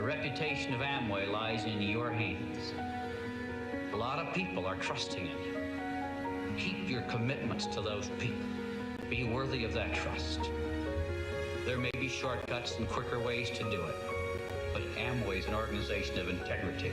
reputation of Amway lies in your hands. A lot of people are trusting in you. Keep your commitments to those people. Be worthy of that trust. There may be shortcuts and quicker ways to do it, but Amway is an organization of integrity.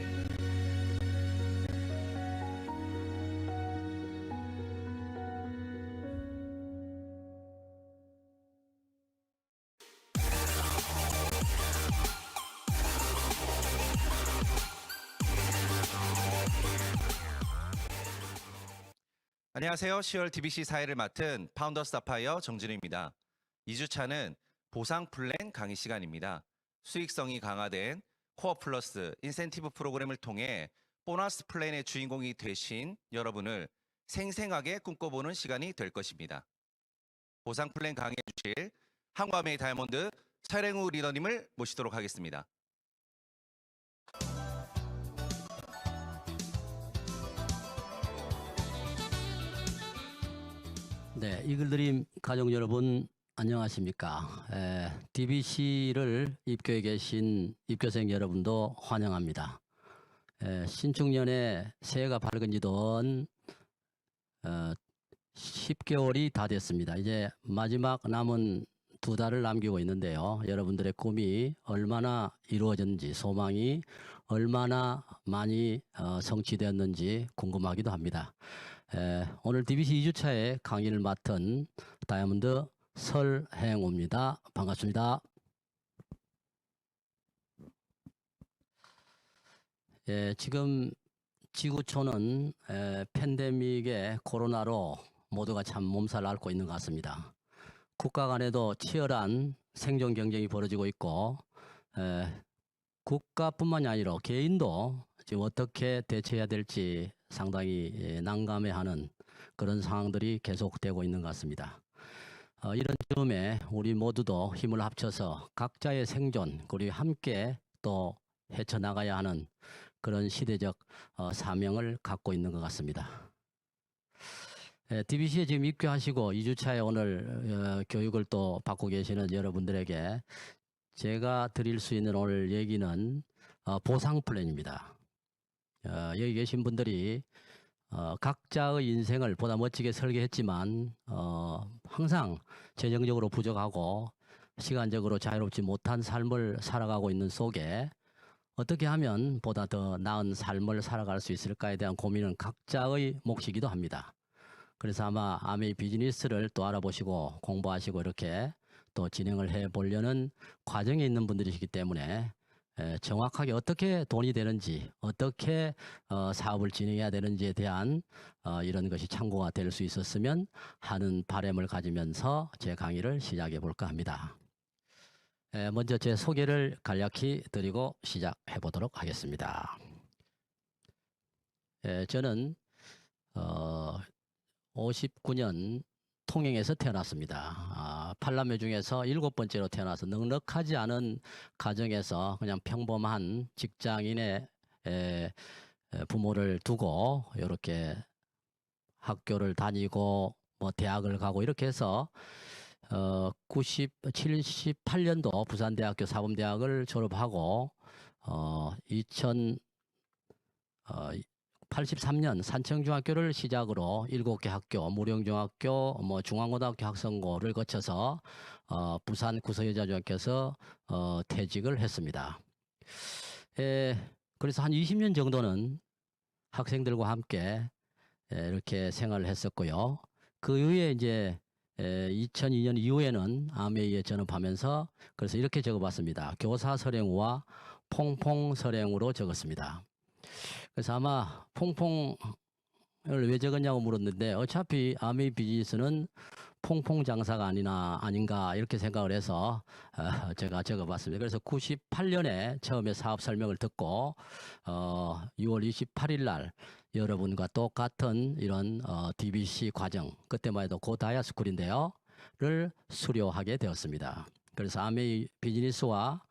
안녕하세요. 10월 DBC 사회를 맡은 파운더 스타파이어 정진우입니다. 2주차는 보상 플랜 강의 시간입니다. 수익성이 강화된 코어 플러스 인센티브 프로그램을 통해 보너스 플랜의 주인공이 되신 여러분을 생생하게 꿈꿔보는 시간이 될 것입니다. 보상 플랜 강의해 주실 한국아메이 다이아몬드 서랭우 리더님을 모시도록 하겠습니다. 네, 이글드림 가족 여러분 안녕하십니까? DBC를 입교해 계신 입교생 여러분도 환영합니다. 신축년에 새해가 밝은 지도 10개월이 다 됐습니다. 이제 마지막 남은 2달을 남기고 있는데요. 여러분들의 꿈이 얼마나 이루어졌는지, 소망이 얼마나 많이 성취되었는지 궁금하기도 합니다. 오늘 DBC 2주차에 강의를 맡은 다이아몬드 설행우입니다. 반갑습니다. 지금 지구촌은 팬데믹의 코로나로 모두가 참 몸살 앓고 있는 것 같습니다. 국가 간에도 치열한 생존 경쟁이 벌어지고 있고 국가뿐만이 아니라 개인도 지금 어떻게 대처해야 될지 상당히 난감해하는 그런 상황들이 계속되고 있는 것 같습니다. 이런 즈음에 우리 모두도 힘을 합쳐서 각자의 생존 그리고 함께 또 헤쳐나가야 하는 그런 시대적 사명을 갖고 있는 것 같습니다. DBC에 지금 입교하시고 2주차에 오늘 교육을 또 받고 계시는 여러분들에게 제가 드릴 수 있는 오늘 얘기는 보상 플랜입니다. 여기 계신 분들이 각자의 인생을 보다 멋지게 설계했지만 항상 재정적으로 부족하고 시간적으로 자유롭지 못한 삶을 살아가고 있는 속에 어떻게 하면 보다 더 나은 삶을 살아갈 수 있을까에 대한 고민은 각자의 몫이기도 합니다. 그래서 아마 아메이 비즈니스를 또 알아보시고 공부하시고 이렇게 또 진행을 해 보려는 과정에 있는 분들이시기 때문에 정확하게 어떻게 돈이 되는지 어떻게 사업을 진행해야 되는지에 대한 이런 것이 참고가 될 수 있었으면 하는 바람을 가지면서 제 강의를 시작해 볼까 합니다. 먼저 제 소개를 간략히 드리고 시작해 보도록 하겠습니다. 저는 59년 통영에서 태어났습니다. 8남매 중에서 7번째로 태어나서 넉넉하지 않은 가정에서 그냥 평범한 직장인의 부모를 두고 이렇게 학교를 다니고 뭐 대학을 가고 이렇게 해서 78년도 부산대학교 사범대학을 졸업하고 83년 산청중학교를 시작으로 7개 학교, 무령중학교, 중앙고등학교 학생고를 거쳐서 부산 구서여자중학교에서 퇴직을 했습니다. 그래서 한 20년 정도는 학생들과 함께 이렇게 생활을 했었고요. 그 이후에 이제 2002년 이후에는 아메이에 전업하면서 그래서 이렇게 적어봤습니다. 교사 설행우와 퐁퐁 설행우로 적었습니다. 그래서 아마 퐁퐁을 왜 적었냐고 물었는데 어차피 아메이 비즈니스는 퐁퐁 장사가 아닌가 이렇게 생각을 해서 제가 적어봤습니다. 그래서 98년에 처음에 사업 설명을 듣고 6월 28일 날 여러분과 똑같은 이런 DBC 과정 그때만 해도 고다이아스쿨인데요 를 수료하게 되었습니다. 그래서 아메이 비즈니스와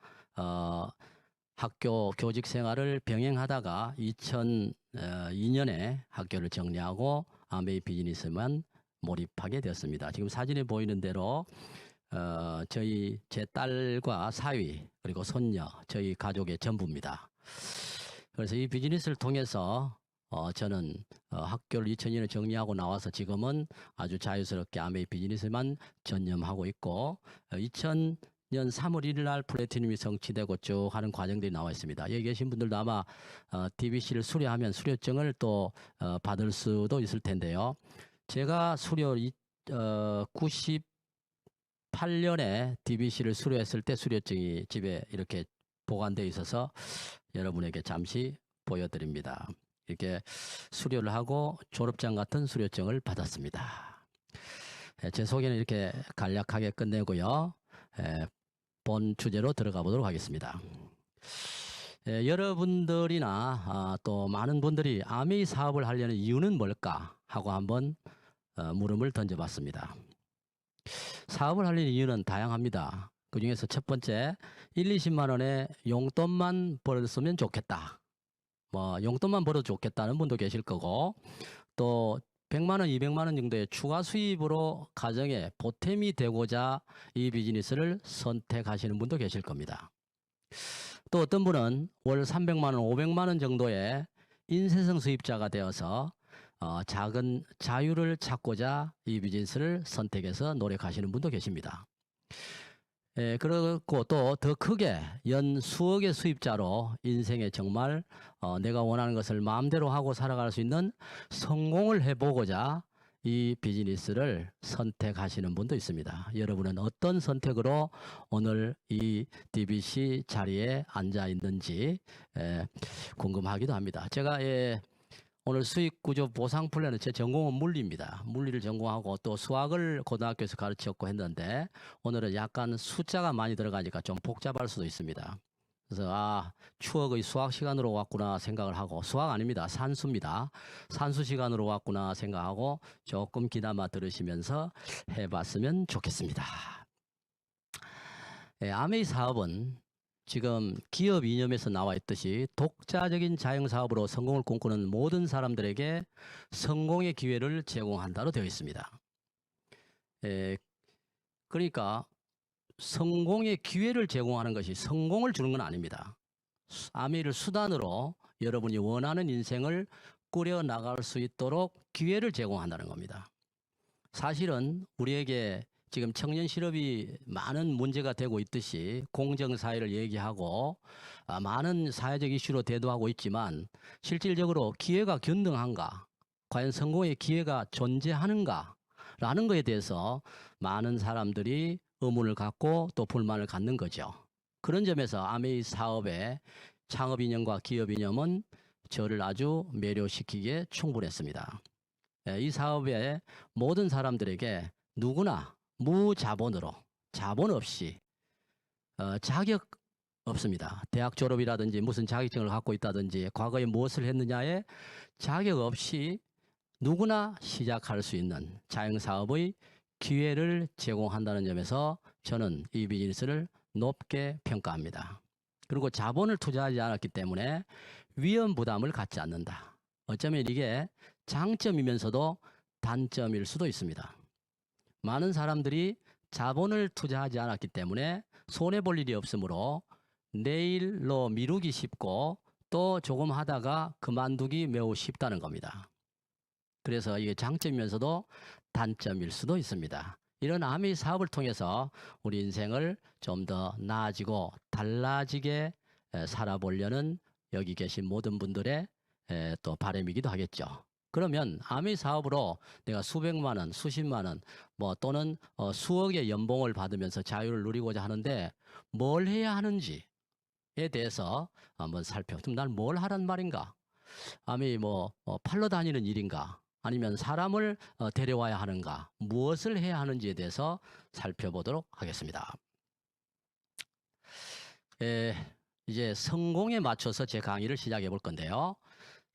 학교 교직 생활을 병행하다가 2002년에 학교를 정리하고 아메이 비즈니스만 몰입하게 되었습니다. 지금 사진에 보이는 대로 제 딸과 사위 그리고 손녀 저희 가족의 전부입니다. 그래서 이 비즈니스를 통해서 저는 학교를 2002년에 정리하고 나와서 지금은 아주 자유스럽게 아메이 비즈니스만 전념하고 있고 2000년 3월 1일 날 플래티늄이 성취되고 쭉 하는 과정들이 나와 있습니다. 여기 계신 분들도 아마 DBC를 수료하면 수료증을 또 받을 수도 있을 텐데요. 제가 수료 98년에 DBC를 수료했을 때 수료증이 집에 이렇게 보관되어 있어서 여러분에게 잠시 보여드립니다. 이렇게 수료를 하고 졸업장 같은 수료증을 받았습니다. 제 소개는 이렇게 간략하게 끝내고요. 본 주제로 들어가 보도록 하겠습니다. 여러분들이나 또 많은 분들이 아메이 사업을 하려는 이유는 뭘까 하고 한번 물음을 던져봤습니다. 사업을 하려는 이유는 다양합니다. 그 중에서 첫 번째, 20만 원의 용돈만 벌었으면 좋겠다. 뭐 용돈만 벌어도 좋겠다는 분도 계실 거고, 또 100만 원, 200만 원 정도의 추가 수입으로 가정에 보탬이 되고자 이 비즈니스를 선택하시는 분도 계실 겁니다. 또 어떤 분은 월 300만 원, 500만 원 정도의 인쇄성 수입자가 되어서 작은 자유를 찾고자 이 비즈니스를 선택해서 노력하시는 분도 계십니다. 그렇고 또 더 크게 연 수억의 수입자로 인생에 정말 내가 원하는 것을 마음대로 하고 살아갈 수 있는 성공을 해보고자 이 비즈니스를 선택하시는 분도 있습니다. 여러분은 어떤 선택으로 오늘 이 DBC 자리에 앉아 있는지 궁금하기도 합니다. 제가 오늘 수익구조 보상 플랜은 제 전공은 물리입니다. 물리를 전공하고 또 수학을 고등학교에서 가르쳤고 했는데 오늘은 약간 숫자가 많이 들어가니까 좀 복잡할 수도 있습니다. 그래서 추억의 수학 시간으로 왔구나 생각을 하고, 수학 아닙니다. 산수입니다. 산수 시간으로 왔구나 생각하고 조금 귀담아 들으시면서 해봤으면 좋겠습니다. 아메이 사업은 지금 기업 이념에서 나와 있듯이 독자적인 자영사업으로 성공을 꿈꾸는 모든 사람들에게 성공의 기회를 제공한다로 되어 있습니다. 그러니까 성공의 기회를 제공하는 것이 성공을 주는 건 아닙니다. 아메이를 수단으로 여러분이 원하는 인생을 꾸려 나갈 수 있도록 기회를 제공한다는 겁니다. 사실은 우리에게 지금 청년 실업이 많은 문제가 되고 있듯이 공정사회를 얘기하고 많은 사회적 이슈로 대두하고 있지만 실질적으로 기회가 균등한가, 과연 성공의 기회가 존재하는가 라는 것에 대해서 많은 사람들이 의문을 갖고 또 불만을 갖는 거죠. 그런 점에서 아메이 사업의 창업 이념과 기업 이념은 저를 아주 매료시키기에 충분했습니다. 이 사업의 모든 사람들에게 누구나 무자본으로, 자본 없이 자격 없습니다. 대학 졸업이라든지 무슨 자격증을 갖고 있다든지 과거에 무엇을 했느냐에 자격 없이 누구나 시작할 수 있는 자영사업의 기회를 제공한다는 점에서 저는 이 비즈니스를 높게 평가합니다. 그리고 자본을 투자하지 않았기 때문에 위험 부담을 갖지 않는다. 어쩌면 이게 장점이면서도 단점일 수도 있습니다. 많은 사람들이 자본을 투자하지 않았기 때문에 손해볼 일이 없으므로 내일로 미루기 쉽고 또 조금 하다가 그만두기 매우 쉽다는 겁니다. 그래서 이게 장점이면서도 단점일 수도 있습니다. 이런 아메이 사업을 통해서 우리 인생을 좀 더 나아지고 달라지게 살아보려는 여기 계신 모든 분들의 또 바람이기도 하겠죠. 그러면 아메이 사업으로 내가 수백만 원, 수십만 원, 뭐 또는 수억의 연봉을 받으면서 자유를 누리고자 하는데 뭘 해야 하는지에 대해서 한번 살펴보면 난 뭘 하란 말인가? 아메이 팔러 다니는 일인가? 아니면 사람을 데려와야 하는가? 무엇을 해야 하는지에 대해서 살펴보도록 하겠습니다. 이제 성공에 맞춰서 제 강의를 시작해 볼 건데요.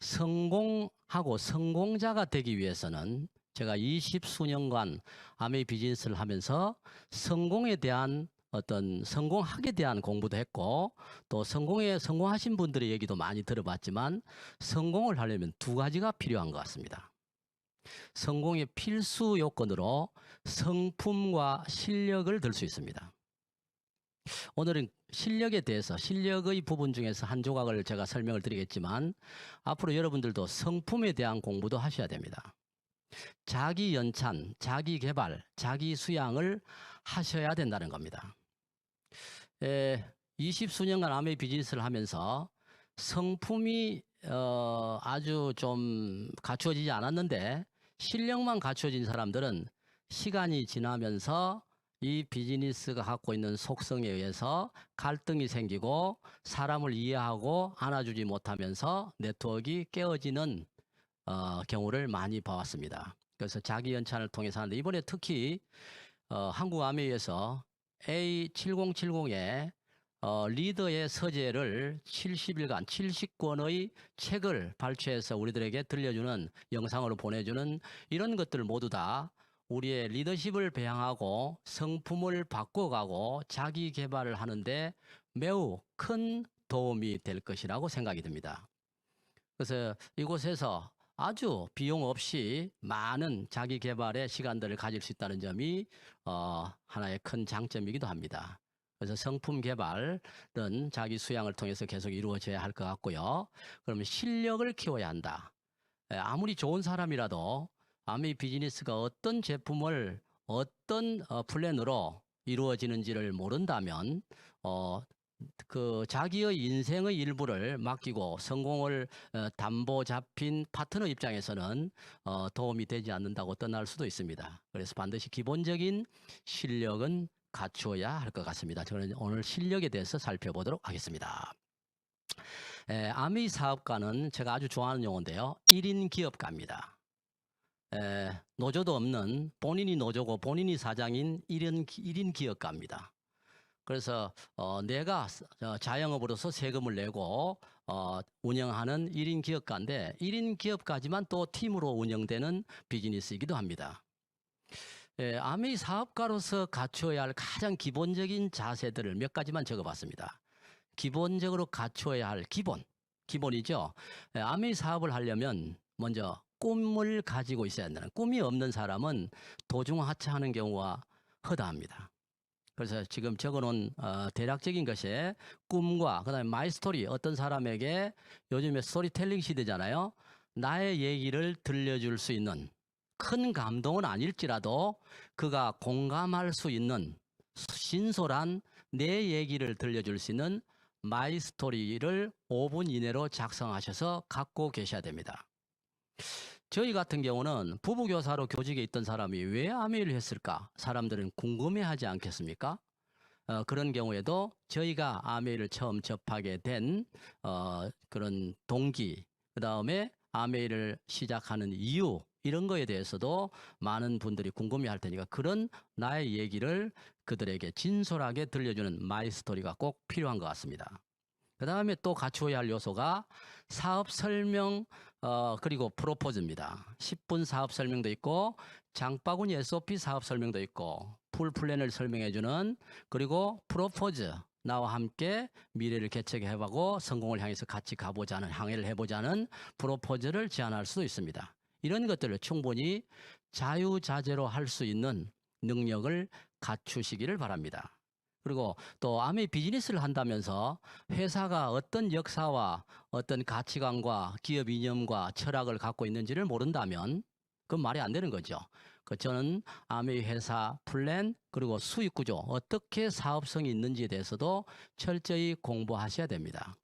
성공하고 성공자가 되기 위해서는 제가 20수년간 아메이 비즈니스를 하면서 성공에 대한 성공학에 대한 공부도 했고 또 성공하신 분들의 얘기도 많이 들어봤지만 성공을 하려면 두 가지가 필요한 것 같습니다. 성공의 필수 요건으로 성품과 실력을 들 수 있습니다. 오늘은 실력에 대해서 실력의 부분 중에서 한 조각을 제가 설명을 드리겠지만 앞으로 여러분들도 성품에 대한 공부도 하셔야 됩니다. 자기 연찬, 자기 개발, 자기 수양을 하셔야 된다는 겁니다. 20수년간 아메이 비즈니스를 하면서 성품이 아주 좀 갖추어지지 않았는데 실력만 갖추어진 사람들은 시간이 지나면서 이 비즈니스가 갖고 있는 속성에 의해서 갈등이 생기고 사람을 이해하고 안아주지 못하면서 네트워크가 깨어지는 경우를 많이 봐왔습니다. 그래서 자기 연찬을 통해서 하는데 이번에 특히 한국 아메이에서 A7070의 리더의 서재를 70일간 70권의 책을 발췌해서 우리들에게 들려주는 영상으로 보내주는 이런 것들 모두 다 우리의 리더십을 배양하고 성품을 바꿔가고 자기 개발을 하는데 매우 큰 도움이 될 것이라고 생각이 듭니다. 그래서 이곳에서 아주 비용 없이 많은 자기 개발의 시간들을 가질 수 있다는 점이 하나의 큰 장점이기도 합니다. 그래서 성품 개발은 자기 수양을 통해서 계속 이루어져야 할 것 같고요. 그러면 실력을 키워야 한다. 아무리 좋은 사람이라도 아메이 비즈니스가 어떤 제품을 어떤 플랜으로 이루어지는지를 모른다면 그 자기의 인생의 일부를 맡기고 성공을 담보 잡힌 파트너 입장에서는 도움이 되지 않는다고 떠날 수도 있습니다. 그래서 반드시 기본적인 실력은 갖추어야 할 것 같습니다. 저는 오늘 실력에 대해서 살펴보도록 하겠습니다. 아메이 사업가는 제가 아주 좋아하는 용어인데요. 1인 기업가입니다. 노조도 없는 본인이 노조고 본인이 사장인 1인 기업가입니다. 그래서 내가 자영업으로서 세금을 내고 운영하는 1인 기업가인데 1인 기업가지만 또 팀으로 운영되는 비즈니스이기도 합니다. 아메이 사업가로서 갖추어야 할 가장 기본적인 자세들을 몇 가지만 적어봤습니다. 기본적으로 갖추어야 할 기본이죠. 아메이 사업을 하려면 먼저 꿈을 가지고 있어야 한다는, 꿈이 없는 사람은 도중하차하는 경우가 허다합니다. 그래서 지금 적어놓은 대략적인 것에 꿈과 그다음에 마이 스토리, 어떤 사람에게 요즘에 스토리텔링 시대잖아요. 나의 얘기를 들려줄 수 있는, 큰 감동은 아닐지라도 그가 공감할 수 있는 신솔한 내 얘기를 들려줄 수 있는 마이 스토리를 5분 이내로 작성하셔서 갖고 계셔야 됩니다. 저희 같은 경우는 부부교사로 교직에 있던 사람이 왜 아메이를 했을까? 사람들은 궁금해하지 않겠습니까? 그런 경우에도 저희가 아메이를 처음 접하게 된 그런 동기, 그 다음에 아메이를 시작하는 이유, 이런 거에 대해서도 많은 분들이 궁금해할 테니까 그런 나의 얘기를 그들에게 진솔하게 들려주는 마이 스토리가 꼭 필요한 것 같습니다. 그 다음에 또 갖추어야 할 요소가 사업 설명 그리고 프로포즈입니다. 10분 사업 설명도 있고 장바구니 SOP 사업 설명도 있고 풀 플랜을 설명해주는, 그리고 프로포즈, 나와 함께 미래를 개척해보고 성공을 향해서 같이 가보자는, 항해를 해보자는 프로포즈를 제안할 수도 있습니다. 이런 것들을 충분히 자유자재로 할 수 있는 능력을 갖추시기를 바랍니다. 그리고 또 아메이 비즈니스를 한다면서 회사가 어떤 역사와 어떤 가치관과 기업 이념과 철학을 갖고 있는지를 모른다면 그건 말이 안 되는 거죠. 저는 아메이 회사 플랜 그리고 수익 구조, 어떻게 사업성이 있는지에 대해서도 철저히 공부하셔야 됩니다.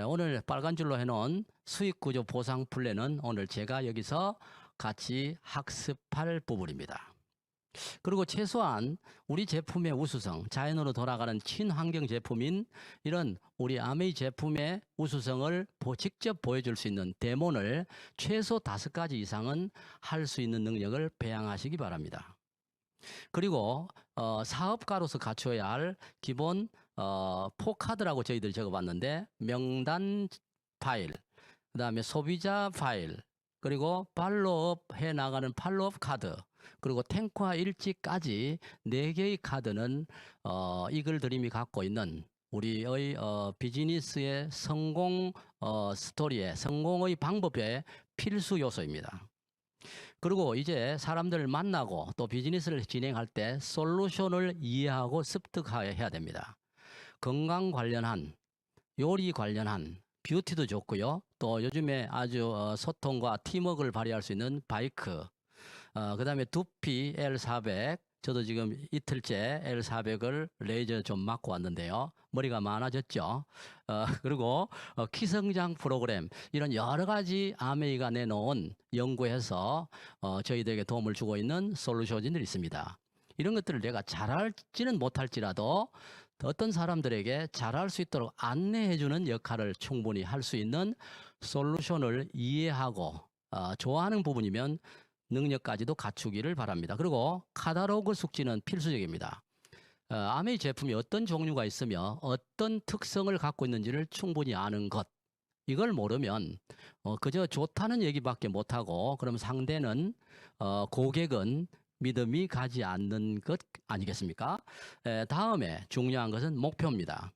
오늘 빨간 줄로 해놓은 수익 구조 보상 플랜은 오늘 제가 여기서 같이 학습할 부분입니다. 그리고 최소한 우리 제품의 우수성, 자연으로 돌아가는 친환경 제품인 이런 우리 아메이 제품의 우수성을 직접 보여줄 수 있는 데모를 최소 5가지 이상은 할 수 있는 능력을 배양하시기 바랍니다. 그리고 사업가로서 갖춰야 할 기본 4카드라고 저희들이 적어봤는데, 명단 파일, 그 다음에 소비자 파일, 그리고 팔로업 해나가는 팔로업 카드, 그리고 탱크와 일지까지 4개의 카드는 이글 드림이 갖고 있는 우리의 비즈니스의 성공 스토리의 성공의 방법의 필수 요소입니다. 그리고 이제 사람들을 만나고 또 비즈니스를 진행할 때 솔루션을 이해하고 습득해야 됩니다. 건강 관련한, 요리 관련한, 뷰티도 좋고요. 또 요즘에 아주 소통과 팀워크를 발휘할 수 있는 바이크, 그다음에 두피 L400. 저도 지금 이틀째 L400을 레이저 좀 맞고 왔는데요. 머리가 많아졌죠. 그리고 키성장 프로그램, 이런 여러 가지 아메이가 내놓은 연구해서 저희들에게 도움을 주고 있는 솔루션들이 있습니다. 이런 것들을 내가 잘할지는 못할지라도 어떤 사람들에게 잘할 수 있도록 안내해주는 역할을 충분히 할 수 있는 솔루션을 이해하고 좋아하는 부분이면 능력까지도 갖추기를 바랍니다. 그리고 카탈로그 숙지는 필수적입니다. 아메이 제품이 어떤 종류가 있으며 어떤 특성을 갖고 있는지를 충분히 아는 것. 이걸 모르면 그저 좋다는 얘기밖에 못하고, 그럼 상대는 고객은 믿음이 가지 않는 것 아니겠습니까? 다음에 중요한 것은 목표입니다.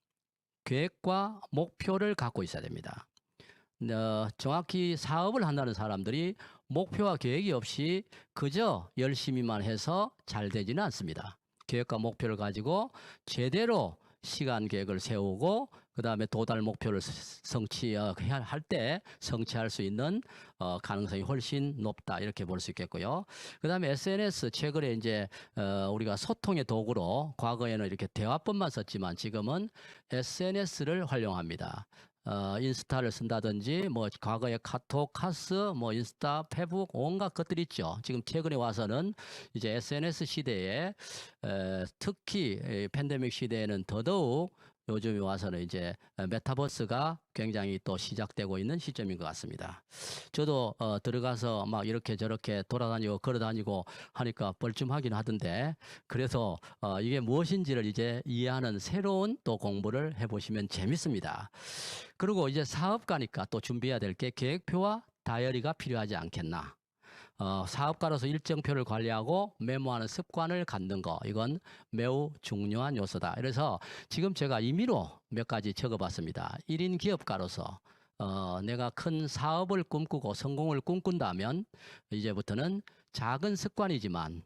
계획과 목표를 갖고 있어야 됩니다. 정확히 사업을 한다는 사람들이 목표와 계획이 없이 그저 열심히만 해서 잘 되지는 않습니다. 계획과 목표를 가지고 제대로 시간 계획을 세우고 그다음에 도달 목표를 성취할 때 성취할 수 있는 가능성이 훨씬 높다, 이렇게 볼 수 있겠고요. 그다음에 SNS, 최근에 이제 우리가 소통의 도구로, 과거에는 이렇게 대화법만 썼지만 지금은 SNS를 활용합니다. 인스타를 쓴다든지, 뭐 과거에 카톡, 카스, 뭐 인스타, 페북, 온갖 것들이 있죠. 지금 최근에 와서는 이제 SNS 시대에 특히 팬데믹 시대에는 더더욱 요즘에 와서는 이제 메타버스가 굉장히 또 시작되고 있는 시점인 것 같습니다. 저도 들어가서 막 이렇게 저렇게 돌아다니고 걸어다니고 하니까 뻘쭘하긴 하던데, 그래서 이게 무엇인지를 이제 이해하는 새로운 또 공부를 해보시면 재밌습니다. 그리고 이제 사업가니까 또 준비해야 될 게 계획표와 다이어리가 필요하지 않겠나. 사업가로서 일정표를 관리하고 메모하는 습관을 갖는 거, 이건 매우 중요한 요소다. 그래서 지금 제가 임의로 몇 가지 적어봤습니다. 1인 기업가로서 내가 큰 사업을 꿈꾸고 성공을 꿈꾼다면 이제부터는 작은 습관이지만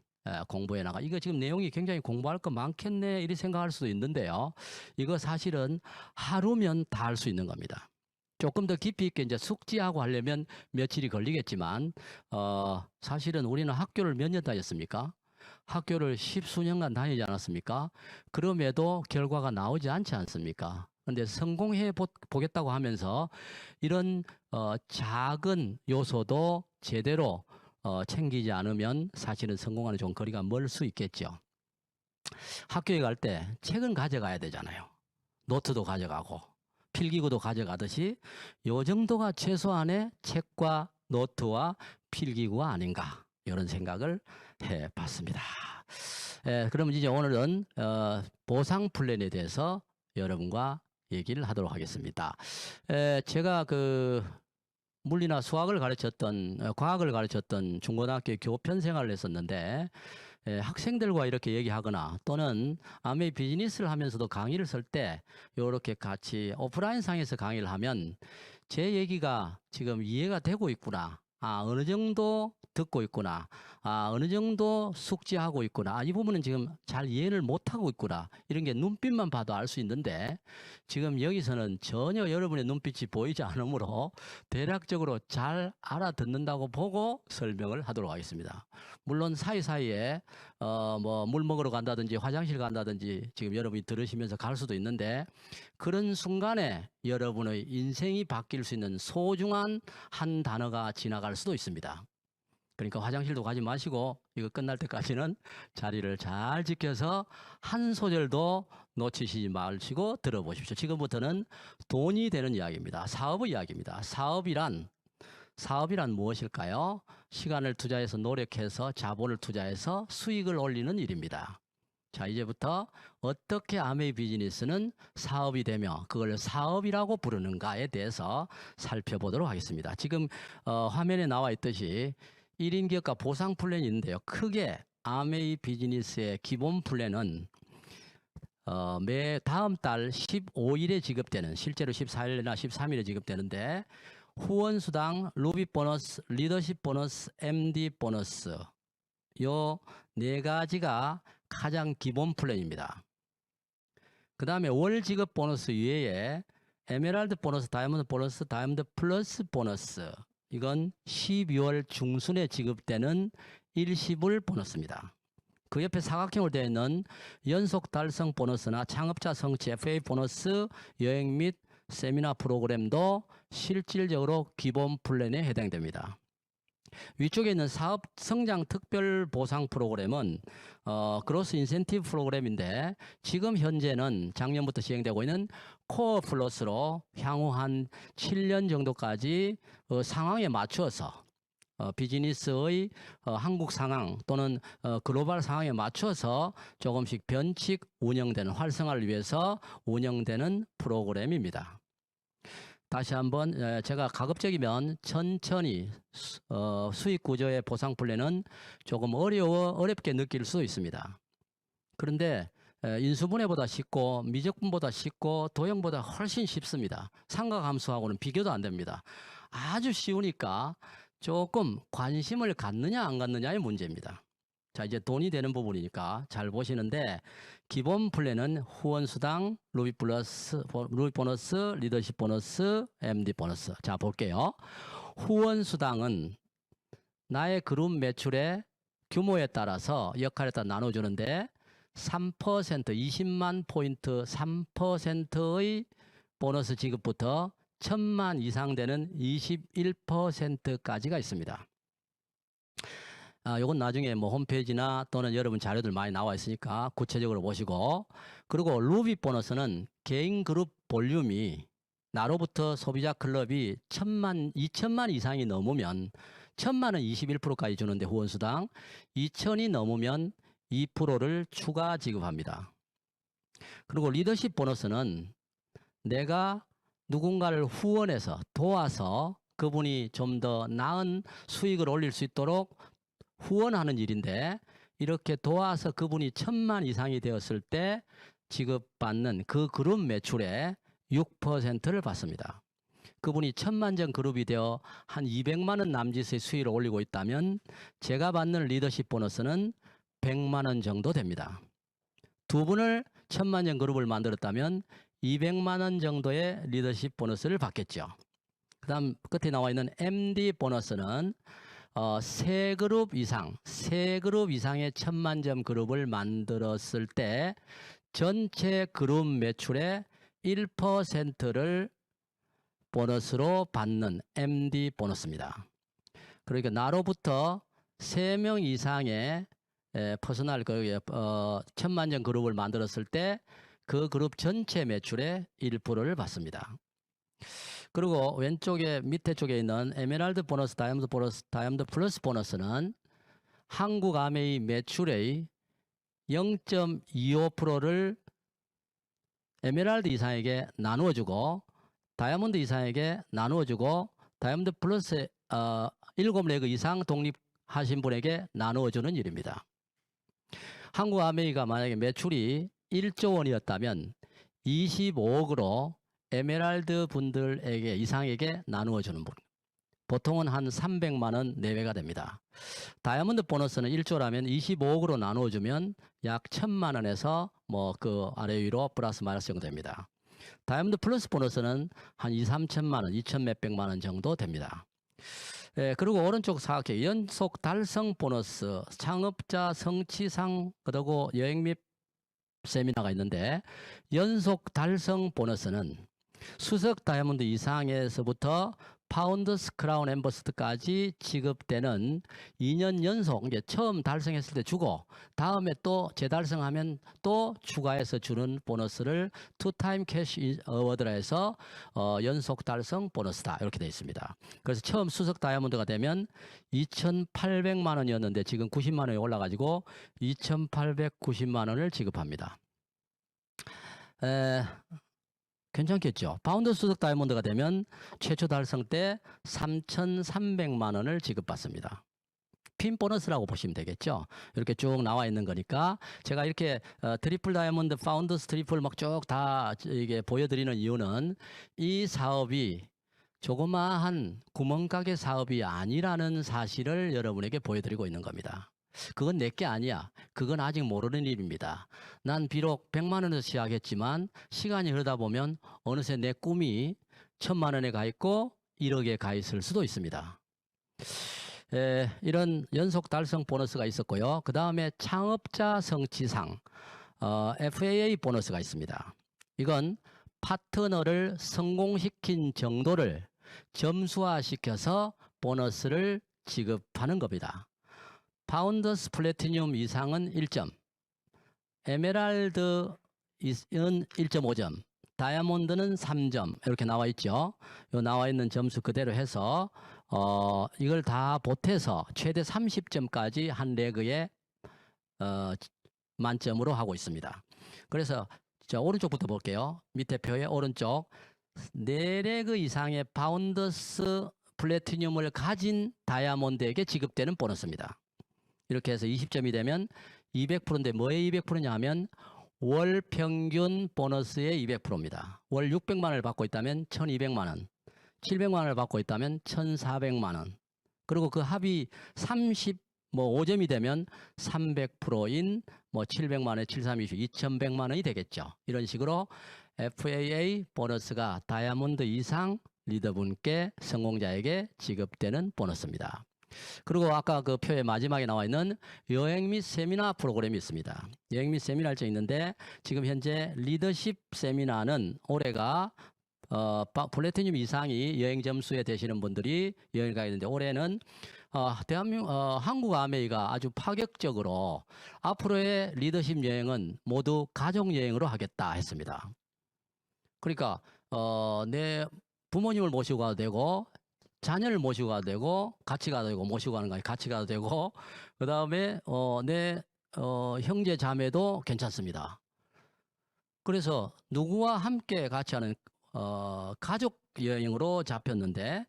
공부해 나가. 이거 지금 내용이 굉장히 공부할 거 많겠네, 이렇게 생각할 수도 있는데요. 이거 사실은 하루면 다 할 수 있는 겁니다. 조금 더 깊이 있게 이제 숙지하고 하려면 며칠이 걸리겠지만, 사실은 우리는 학교를 몇 년 다녔습니까? 학교를 10수년간 다니지 않았습니까? 그럼에도 결과가 나오지 않지 않습니까? 그런데 성공해 보겠다고 하면서 이런 작은 요소도 제대로 챙기지 않으면 사실은 성공하는 좀 거리가 멀 수 있겠죠. 학교에 갈 때 책은 가져가야 되잖아요. 노트도 가져가고 필기구도 가져가듯이 요 정도가 최소한의 책과 노트와 필기구가 아닌가, 이런 생각을 해봤습니다. 그럼 이제 오늘은 보상 플랜에 대해서 여러분과 얘기를 하도록 하겠습니다. 제가 물리나 수학을 가르쳤던, 과학을 가르쳤던 중고등학교 교편 생활을 했었는데, 학생들과 이렇게 얘기하거나 또는 아메이 비즈니스를 하면서도 강의를 쓸 때 이렇게 같이 오프라인 상에서 강의를 하면 제 얘기가 지금 이해가 되고 있구나, 어느 정도 듣고 있구나, 어느 정도 숙지하고 있구나, 이 부분은 지금 잘 이해를 못하고 있구나, 이런 게 눈빛만 봐도 알 수 있는데, 지금 여기서는 전혀 여러분의 눈빛이 보이지 않으므로 대략적으로 잘 알아듣는다고 보고 설명을 하도록 하겠습니다. 물론 사이사이에 뭐 물 먹으러 간다든지 화장실 간다든지 지금 여러분이 들으시면서 갈 수도 있는데, 그런 순간에 여러분의 인생이 바뀔 수 있는 소중한 한 단어가 지나갈 수도 있습니다. 그러니까 화장실도 가지 마시고 이거 끝날 때까지는 자리를 잘 지켜서 한 소절도 놓치시지 마시고 들어보십시오. 지금부터는 돈이 되는 이야기입니다. 사업의 이야기입니다. 사업이란 무엇일까요? 시간을 투자해서 노력해서 자본을 투자해서 수익을 올리는 일입니다. 자, 이제부터 어떻게 아메이 비즈니스는 사업이 되며 그걸 사업이라고 부르는가에 대해서 살펴보도록 하겠습니다. 지금 화면에 나와 있듯이 1인 기업가 보상 플랜이 있는데요. 크게 아메이 비즈니스의 기본 플랜은 매 다음 달 15일에 지급되는, 실제로 14일이나 13일에 지급되는데 후원수당, 루비 보너스, 리더십 보너스, MD 보너스 요 네 가지가 가장 기본 플랜입니다. 그 다음에 월 지급 보너스 이외에 에메랄드 보너스, 다이아몬드 보너스, 다이아몬드 플러스 보너스 이건 12월 중순에 지급되는 일시불 보너스입니다. 그 옆에 사각형으로 되어 있는 연속 달성 보너스나 창업자 성취 FA 보너스, 여행 및 세미나 프로그램도 실질적으로 기본 플랜에 해당됩니다. 위쪽에 있는 사업 성장 특별 보상 프로그램은 그로스 인센티브 프로그램인데 지금 현재는 작년부터 시행되고 있는 코어 플러스로 향후 한 7년 정도까지 상황에 맞추어서 비즈니스의 한국 상황 또는 글로벌 상황에 맞춰서 조금씩 변칙 운영되는 활성화를 위해서 운영되는 프로그램입니다. 다시 한번 제가 가급적이면 천천히 수익 구조의 보상 플랜은 조금 어렵게 느낄 수 있습니다. 그런데 인수분해보다 쉽고 미적분보다 쉽고 도형보다 훨씬 쉽습니다. 상가감수하고는 비교도 안 됩니다. 아주 쉬우니까 조금 관심을 갖느냐 안 갖느냐의 문제입니다. 자, 이제 돈이 되는 부분이니까 잘 보시는데 기본 플랜은 후원수당, 루비 보너스, 리더십 보너스, MD 보너스. 자, 볼게요. 후원수당은 나의 그룹 매출의 규모에 따라서 역할에 따라 나눠주는데 3% 20만 포인트 3%의 보너스 지급부터 1000만 이상 되는 21%까지가 있습니다. 요건 나중에 뭐 홈페이지나 또는 여러분 자료들 많이 나와 있으니까 구체적으로 보시고, 그리고 루비 보너스는 개인 그룹 볼륨이 나로부터 소비자 클럽이 2000만 이상이 넘으면 1000만은 21%까지 주는데 후원수당 2000이 넘으면 2%를 추가 지급합니다. 그리고 리더십 보너스는 내가 누군가를 후원해서 도와서 그분이 좀 더 나은 수익을 올릴 수 있도록 후원하는 일인데, 이렇게 도와서 그분이 1000만 이상이 되었을 때 지급받는 그 그룹 매출의 6%를 받습니다. 그분이 1000만 전 그룹이 되어 한 200만 원 남짓의 수익을 올리고 있다면 제가 받는 리더십 보너스는 100만 원 정도 됩니다. 두 분을 1000만 전 그룹을 만들었다면 200만 원 정도의 리더십 보너스를 받겠죠. 그 다음 끝에 나와 있는 MD 보너스는 세 그룹 이상의 1000만 점 그룹을 만들었을 때 전체 그룹 매출의 1%를 보너스로 받는 MD 보너스입니다. 그러니까 나로부터 3명 이상의 퍼스널 1000만 점 그룹을 만들었을 때 그 그룹 전체 매출의 1%를 받습니다. 그리고 왼쪽에 밑에 쪽에 있는 에메랄드 보너스, 다이아몬드 보너스, 다이아몬드 플러스 보너스는 한국 아메이 매출의 0.25%를 에메랄드 이상에게 나누어주고 다이아몬드 이상에게 나누어주고 다이아몬드 플러스 7레그 이상 독립하신 분에게 나누어주는 일입니다. 한국 아메이가 만약에 매출이 1조 원이었다면 25억으로 에메랄드 분들에게 이상에게 나누어주는 분. 보통은 한 300만 원 내외가 됩니다. 다이아몬드 보너스는 1조라면 25억으로 나누어주면 약 1000만 원에서 뭐 그 아래 위로 플러스 마이너스 정도 됩니다. 다이아몬드 플러스 보너스는 한 2, 3천만 원, 2천 몇백만 원 정도 됩니다. 그리고 오른쪽 사각형 연속 달성 보너스, 창업자 성취상, 그리고 여행 및 세미나가 있는데 연속 달성 보너스는 수석 다이아몬드 이상에서부터 파운더스 크라운 엠버스드까지 지급되는 2년 연속, 이제 처음 달성했을 때 주고 다음에 또 재달성하면 또 추가해서 주는 보너스를 투타임 캐시 어워드라 해서 연속 달성 보너스다 이렇게 되어 있습니다. 그래서 처음 수석 다이아몬드가 되면 2,800만 원이었는데 지금 90만 원이 올라가지고 2,890만 원을 지급합니다. 괜찮겠죠. 파운더 수석 다이아몬드가 되면 최초 달성 때 3,300만 원을 지급받습니다. 핀 보너스라고 보시면 되겠죠. 이렇게 쭉 나와 있는 거니까 제가 이렇게 트리플 다이아몬드, 파운더스 트리플 막 쭉 다 이게 보여드리는 이유는 이 사업이 조그마한 구멍가게 사업이 아니라는 사실을 여러분에게 보여드리고 있는 겁니다. 그건 내게 아니야. 그건 아직 모르는 일입니다. 난 비록 100만 원에서 시작했지만 시간이 흐르다 보면 어느새 내 꿈이 1000만 원에 가 있고 1억에 가 있을 수도 있습니다. 이런 연속 달성 보너스가 있었고요. 그 다음에 창업자 성취상 FAA 보너스가 있습니다. 이건 파트너를 성공시킨 정도를 점수화시켜서 보너스를 지급하는 겁니다. 파운더스 플래티늄 이상은 1점, 에메랄드는 1.5점, 다이아몬드는 3점 이렇게 나와 있죠. 요 나와 있는 점수 그대로 해서 이걸 다 보태서 최대 30점까지 한 레그에 만점으로 하고 있습니다. 그래서 자, 오른쪽부터 볼게요. 밑에 표의 오른쪽 4레그 이상의 파운더스 플래티늄을 가진 다이아몬드에게 지급되는 보너스입니다. 이렇게 해서 20점이 되면 200%인데 뭐의 200%냐 하면 월 평균 보너스의 200%입니다. 월 600만 원을 받고 있다면 1200만 원, 700만 원을 받고 있다면 1400만 원. 그리고 그 합이 5점이 되면 300%인 700만 원에 7320, 2100만 원이 되겠죠. 이런 식으로 FAA 보너스가 다이아몬드 이상 리더분께 성공자에게 지급되는 보너스입니다. 그리고 아까 그 표의 마지막에 나와 있는 여행 및 세미나 프로그램이 있습니다. 여행 및 세미나 일정이 있는데 지금 현재 리더십 세미나는 올해가 플래티늄 이상이 여행 점수에 되시는 분들이 여행을 가야 되는데 올해는 한국 아메이가 아주 파격적으로 앞으로의 리더십 여행은 모두 가족 여행으로 하겠다 했습니다. 그러니까 내 부모님을 모시고 가도 되고 자녀를 모시고 가도 되고 같이 가도 되고 모시고 가는 거 아니 같이 가도 되고 그 다음에 내 형제 자매도 괜찮습니다. 그래서 누구와 함께 같이 하는 가족 여행으로 잡혔는데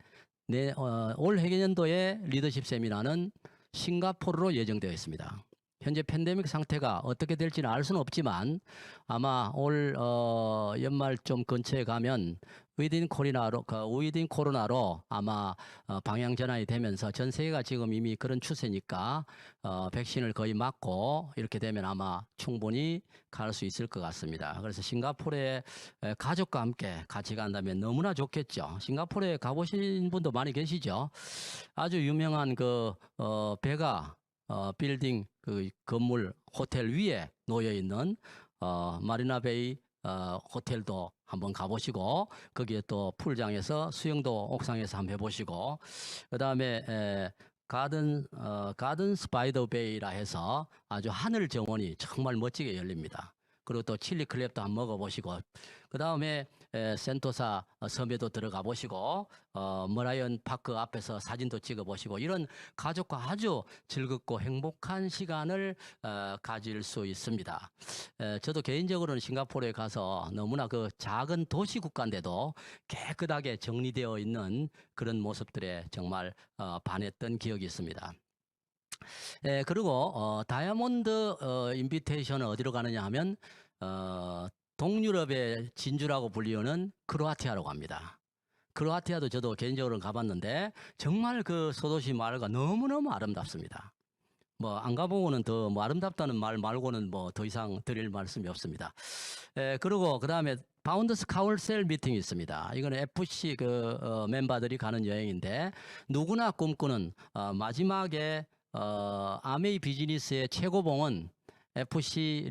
올 해년도의 리더십 세미나는 싱가포르로 예정되어 있습니다. 현재 팬데믹 상태가 어떻게 될지는 알 수는 없지만 아마 올 연말쯤 근처에 가면 위딘 코로나로 아마 방향 전환이 되면서 전 세계가 지금 이미 그런 추세니까 백신을 거의 맞고 이렇게 되면 아마 충분히 갈 수 있을 것 같습니다. 그래서 싱가포르에 가족과 함께 같이 간다면 너무나 좋겠죠. 싱가포르에 가보신 분도 많이 계시죠. 아주 유명한 그 베가 빌딩 그 건물 호텔 위에 놓여 있는 마리나베이 호텔도 한번 가보시고 거기에 또 풀장에서 수영도 옥상에서 한번 해보시고 그 다음에 가든 스파이더 베이라 해서 아주 하늘 정원이 정말 멋지게 열립니다. 그리고 또 칠리 클랩도 한번 먹어보시고 그 다음에 센토사 섬에도 들어가 보시고 머라이언 파크 앞에서 사진도 찍어 보시고 이런 가족과 아주 즐겁고 행복한 시간을 가질 수 있습니다. 저도 개인적으로는 싱가포르에 가서 너무나 그 작은 도시 국가인데도 깨끗하게 정리되어 있는 그런 모습들에 정말 반했던 기억이 있습니다. 그리고 다이아몬드 인비테이션은 어디로 가느냐 하면 동유럽의 진주라고 불리우는 크로아티아로 갑니다. 크로아티아도 저도 개인적으로 가봤는데 정말 그 소도시 마을가 너무너무 아름답습니다. 안 가보고는 더 아름답다는 말 말고는 더 이상 드릴 말씀이 없습니다. 그리고 그 다음에 파운더스 카울셀 미팅이 있습니다. 이거는 FC 멤버들이 가는 여행인데 누구나 꿈꾸는 마지막에 아메이 비즈니스의 최고봉은 FC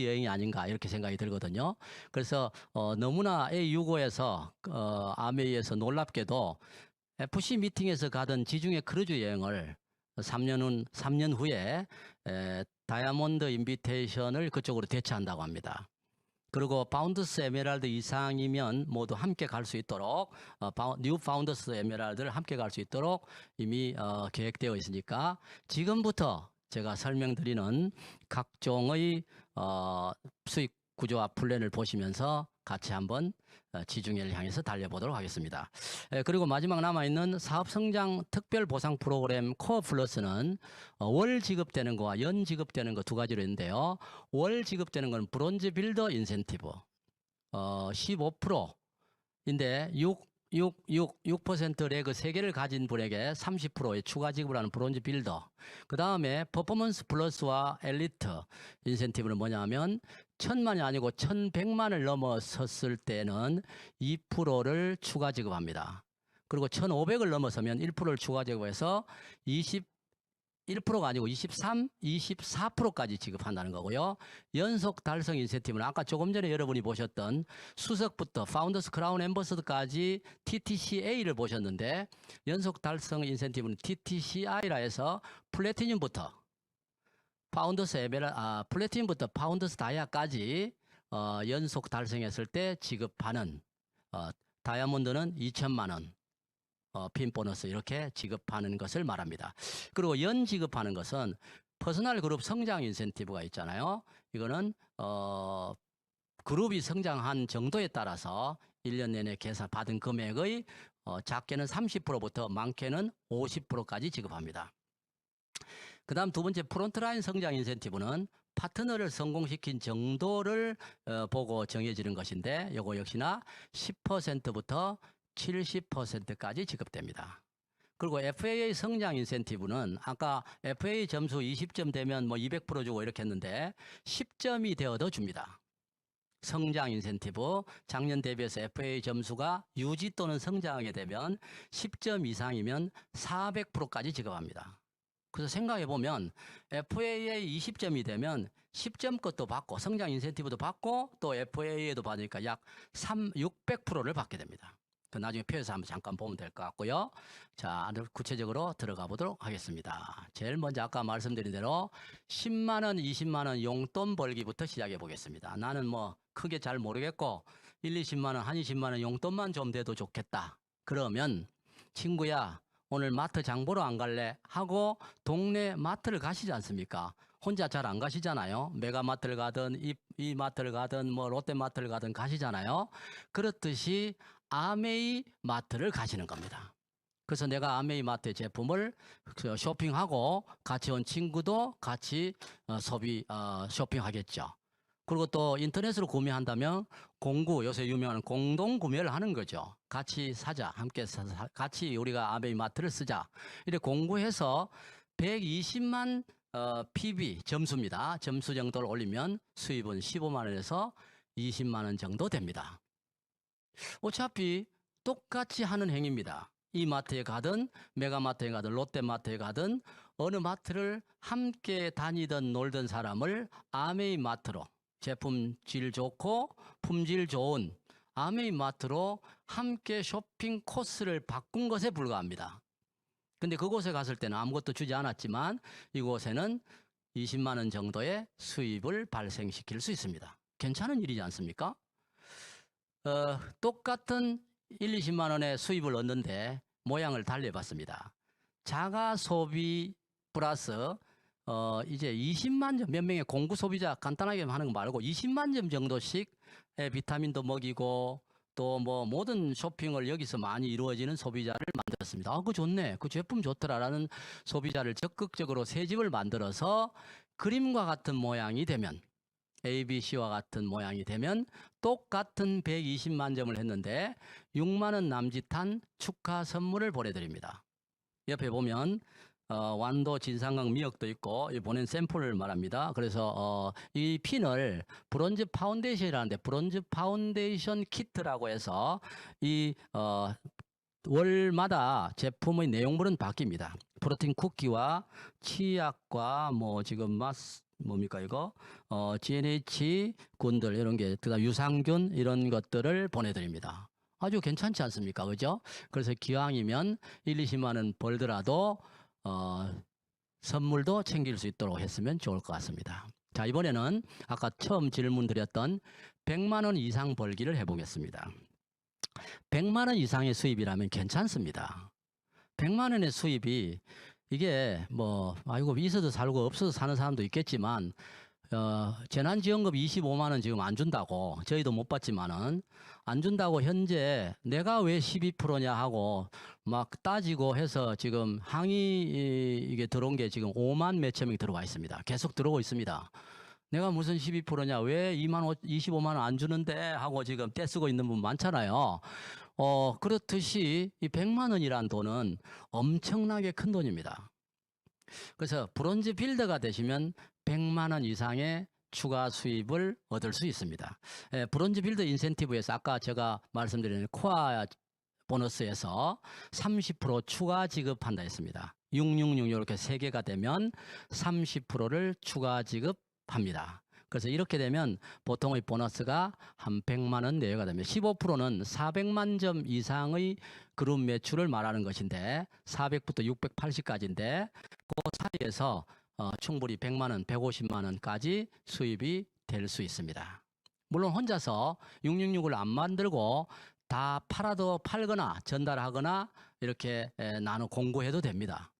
여행이 아닌가 이렇게 생각이 들거든요. 그래서 너무나 A65에서 아메이에서 놀랍게도 FC 미팅에서 가던 지중해 크루즈 여행을 3년 후에 다이아몬드 인비테이션을 그쪽으로 대체한다고 합니다. 그리고 파운더스 에메랄드 이상이면 모두 함께 갈 수 있도록 뉴 파운더스 에메랄드를 함께 갈 수 있도록 이미 계획되어 있으니까 지금부터 제가 설명드리는 각종의 수익 구조와 플랜을 보시면서 같이 한번 지중해를 향해서 달려보도록 하겠습니다. 그리고 마지막 남아있는 사업성장 특별보상 프로그램 코어 플러스는 월 지급되는 거와 연 지급되는 거 두 가지로 있는데요. 월 지급되는 건 브론즈 빌더 인센티브 15%인데 6% 레그 3개를 가진 분에게 30%의 추가 지급을 하는 브론즈 빌더. 그 다음에 퍼포먼스 플러스와 엘리트 인센티브는 뭐냐면 1000만이 아니고 1100만을 넘어섰을 때는 2%를 추가 지급합니다. 그리고 1500을 넘어서면 1%를 추가 지급해서 1%가 아니고 24%까지 지급한다는 거고요. 연속 달성 인센티브는 아까 조금 전에 여러분이 보셨던 수석부터 파운더스 크라운 앰버서더까지 TTCA를 보셨는데 연속 달성 인센티브는 TTCI라 해서 플래티늄부터 플래티늄부터 파운더스 다이아까지 연속 달성했을 때 지급하는 다이아몬드는 2천만 원. 핀 보너스 이렇게 지급하는 것을 말합니다. 그리고 연 지급하는 것은 퍼스널 그룹 성장 인센티브가 있잖아요. 이거는 그룹이 성장한 정도에 따라서 1년 내내 받은 금액의 작게는 30%부터 많게는 50%까지 지급합니다. 그 다음 두 번째 프론트라인 성장 인센티브는 파트너를 성공시킨 정도를 보고 정해지는 것인데 이거 역시나 10%부터 70%까지 지급됩니다. 그리고 FAA 성장 인센티브는 아까 FAA 점수 20점 되면 뭐 200% 주고 이렇게 했는데 10점이 되어도 줍니다. 성장 인센티브 작년 대비해서 FAA 점수가 유지 또는 성장하게 되면 10점 이상이면 400%까지 지급합니다. 그래서 생각해 보면 FAA 20점이 되면 10점 것도 받고 성장 인센티브도 받고 또 FAA도 받으니까 약 600%를 받게 됩니다. 나중에 표에서 한번 잠깐 보면 될 것 같고요. 자, 구체적으로 들어가 보도록 하겠습니다. 제일 먼저 아까 말씀드린 대로 10만 원, 20만 원 용돈 벌기부터 시작해 보겠습니다. 나는 뭐 크게 잘 모르겠고 20만 원, 한 20만 원 용돈만 좀 돼도 좋겠다. 그러면 친구야, 오늘 마트 장 보러 안 갈래? 하고 동네 마트를 가시지 않습니까? 혼자 잘 안 가시잖아요. 메가마트를 가든 이 마트를 가든 뭐 롯데마트를 가든 가시잖아요. 그렇듯이 아메이 마트를 가시는 겁니다. 그래서 내가 아메이 마트의 제품을 쇼핑하고 같이 온 친구도 같이 쇼핑하겠죠. 그리고 또 인터넷으로 구매한다면 요새 유명한 공동 구매를 하는 거죠. 같이 사자, 함께 같이 우리가 아메이 마트를 쓰자. 이렇게 공구해서 120만 PB 점수입니다. 점수 정도를 올리면 수입은 15만 원에서 20만 원 정도 됩니다. 어차피 똑같이 하는 행위입니다. 이 마트에 가든 메가마트에 가든 롯데마트에 가든 어느 마트를 함께 다니던 놀던 사람을 아메이 마트로 제품 질 좋고 품질 좋은 아메이 마트로 함께 쇼핑 코스를 바꾼 것에 불과합니다. 근데 그곳에 갔을 때는 아무것도 주지 않았지만 이곳에는 20만 원 정도의 수입을 발생시킬 수 있습니다. 괜찮은 일이지 않습니까? 똑같은 20만 원의 수입을 얻는데 모양을 달리해봤습니다. 자가 소비 플러스 이제 20만 점, 몇 명의 공구 소비자 간단하게 하는 거 말고 20만 점 정도씩 비타민도 먹이고 또 뭐 모든 쇼핑을 여기서 많이 이루어지는 소비자를 만들었습니다. 그거 좋네. 그 제품 좋더라라는 소비자를 적극적으로 새 집을 만들어서 그림과 같은 모양이 되면 ABC와 같은 모양이 되면 똑같은 120만 점을 했는데 6만 원 남짓한 축하 선물을 보내드립니다. 옆에 보면 완도 진상각 미역도 있고 보낸 샘플을 말합니다. 그래서 이 핀을 브론즈 파운데이션이라는데 브론즈 파운데이션 키트라고 해서 이 월마다 제품의 내용물은 바뀝니다. 프로틴 쿠키와 치약과 뭐 지금 뭡니까 이거 GNH 군들 이런 게 그다음 유산균 이런 것들을 보내드립니다. 아주 괜찮지 않습니까? 그죠? 그래서 기왕이면 20만 원 벌더라도 선물도 챙길 수 있도록 했으면 좋을 것 같습니다. 자, 이번에는 아까 처음 질문 드렸던 100만 원 이상 벌기를 해보겠습니다. 100만 원 이상의 수입이라면 괜찮습니다. 100만 원의 수입이 이게 뭐 아이고 있어도 살고 없어도 사는 사람도 있겠지만 재난지원금 25만 원 지금 안 준다고 저희도 못 받지만은 안 준다고 현재 내가 왜 12%냐 하고 막 따지고 해서 지금 항의 이게 들어온 게 지금 5만 몇천 명이 들어와 있습니다. 계속 들어오고 있습니다. 내가 무슨 12%냐 왜 25만 원 안 주는데 하고 지금 떼쓰고 있는 분 많잖아요. 그렇듯이 이 100만 원이란 돈은 엄청나게 큰 돈입니다. 그래서 브론즈 빌더가 되시면 100만 원 이상의 추가 수입을 얻을 수 있습니다. 브론즈 빌더 인센티브에서 아까 제가 말씀드린 코아 보너스에서 30% 추가 지급한다 했습니다. 666 이렇게 3개가 되면 30%를 추가 지급합니다. 그래서 이렇게 되면 보통의 보너스가 한 100만 원 내외가 되면 15%는 400만 점 이상의 그룹 매출을 말하는 것인데 400부터 680까지인데 그 사이에서 충분히 100만 원, 150만 원까지 수입이 될 수 있습니다. 물론 혼자서 666을 안 만들고 다 팔거나 전달하거나 이렇게 나눠 공고해도 됩니다.